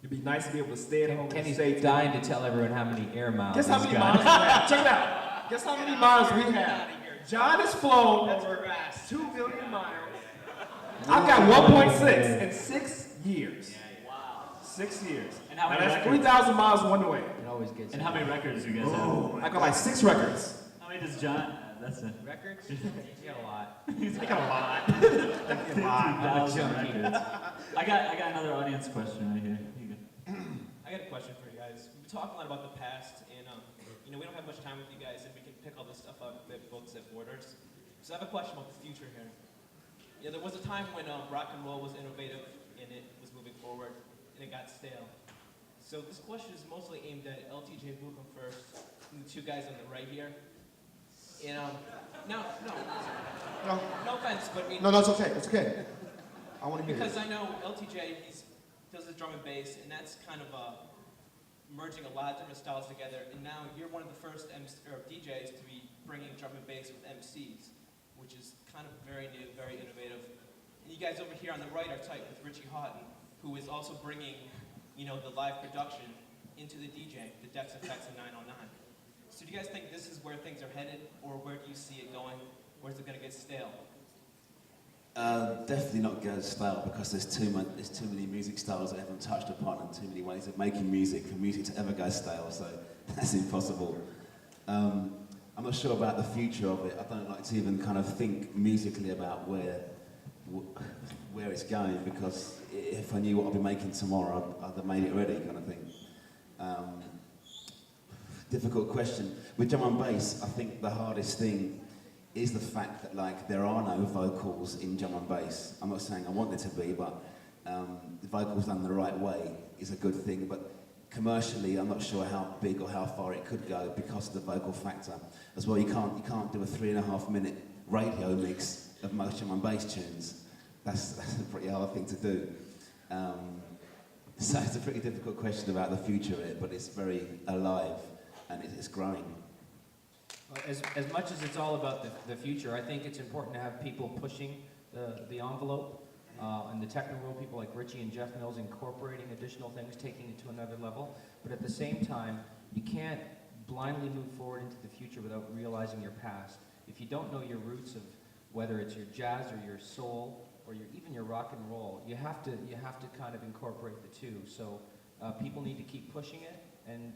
It'd be nice to be able to stay at home. Kenny's and dying to tell everyone how many air miles. Guess how many miles we have? Check it out. Guess how many miles we have? John has flown over 2 million miles. I've got 1.6 in 6 years. Wow. 6 years. And how many that's records? 3,000 miles one way. It always gets. And how many records do you guys have? I got like 6 records. How many does John? That's it. Records? You got a lot. He's like a lot. A lot. 2,000 records. I got another audience question right here. You go. I got a question for you guys. We talk a lot about the past, and you know, we don't have much time with you guys, and we can pick all this stuff up at books at Borders. So I have a question about the future here. Yeah, there was a time when rock and roll was innovative and it was moving forward, and it got stale. So this question is mostly aimed at LTJ Bukem first, and the 2 guys on the right here. And no offense, but I mean, No, it's okay. It's okay. I want to hear because it. I know LTJ, does the drum and bass, and that's kind of merging a lot of different styles together. And now you're one of the first DJs to be bringing drum and bass with MCs, which is kind of very new, very innovative. And you guys over here on the right are tight with Richie Houghton, who is also bringing, you know, the live production into the DJ, the Dex Effects and 909. So do you guys think this is where things are headed, or where do you see it going? Or is it going to get stale? Definitely not go stale, because there's too many music styles that haven't touched upon, and too many ways of making music for music to ever go stale. So that's impossible. I'm not sure about the future of it. I don't like to even kind of think musically about where it's going, because if I knew what I'd be making tomorrow, I'd have made it ready, kind of thing. Difficult question. With drum and bass, I think the hardest thing is the fact that, like, there are no vocals in drum and bass. I'm not saying I want there to be, but the vocals done the right way is a good thing. But commercially, I'm not sure how big or how far it could go because of the vocal factor. As well, you can't do a 3.5-minute radio mix of most drum and bass tunes. That's a pretty hard thing to do. So it's a pretty difficult question about the future of it, but it's very alive and it's growing. As much as it's all about the future, I think it's important to have people pushing the envelope. and the techno world, people like Richie and Jeff Mills incorporating additional things, taking it to another level. But at the same time, you can't blindly move forward into the future without realizing your past. If you don't know your roots of whether it's your jazz or your soul or even your rock and roll, you have to kind of incorporate the two. So people need to keep pushing it, and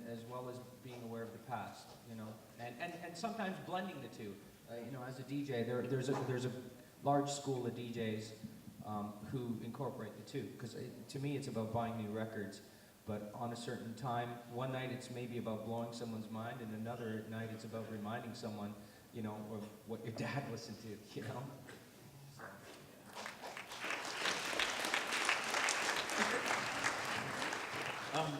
as well as being aware of the past, you know, and sometimes blending the two. You know, as a DJ, there's a large school of DJs who incorporate the two, because to me it's about buying new records, but on a certain time, one night it's maybe about blowing someone's mind, and another night it's about reminding someone, you know, of what your dad listened to, you know.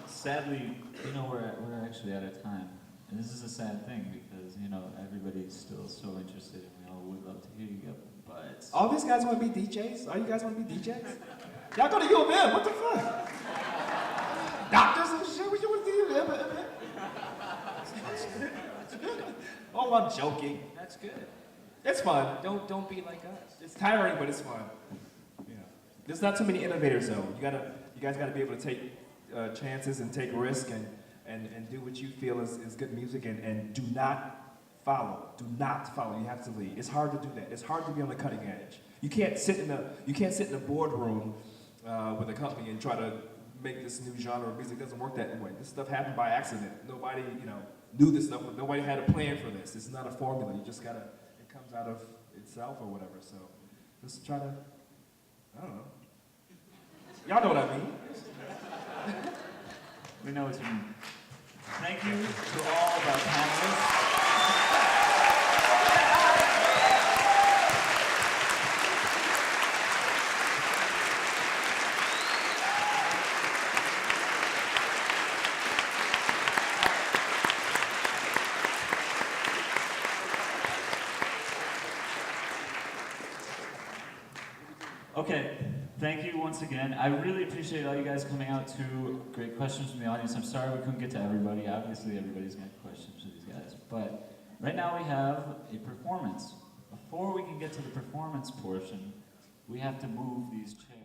Sadly, you know, we're actually out of time. And this is a sad thing because, you know, everybody's still so interested and we all would love to hear you go, but... All these guys want to be DJs? All you guys want to be DJs? Y'all go to U of M, what the fuck? Doctors and shit, what you want to do? That's good. Oh, I'm joking. That's good. It's fun. Don't be like us. It's tiring, but it's fun. Yeah. There's not too many innovators though. You guys gotta be able to take chances and take risks and do what you feel is good music, and do not follow. Do not follow. You have to lead. It's hard to do that. It's hard to be on the cutting edge. You can't sit in a boardroom with a company and try to make this new genre of music. It doesn't work that way. This stuff happened by accident. Nobody, you know, knew this stuff. Nobody had a plan for this. It's not a formula. You just gotta. It comes out of itself or whatever. So just try to. I don't know. Y'all know what I mean. We know what you mean. Thank you to all of our panelists. Okay, thank you once again. I really appreciate all you guys coming out. Two great questions from the audience. I'm sorry we couldn't get to everybody. Obviously, everybody's got questions for these guys. But right now we have a performance. Before we can get to the performance portion, we have to move these chairs.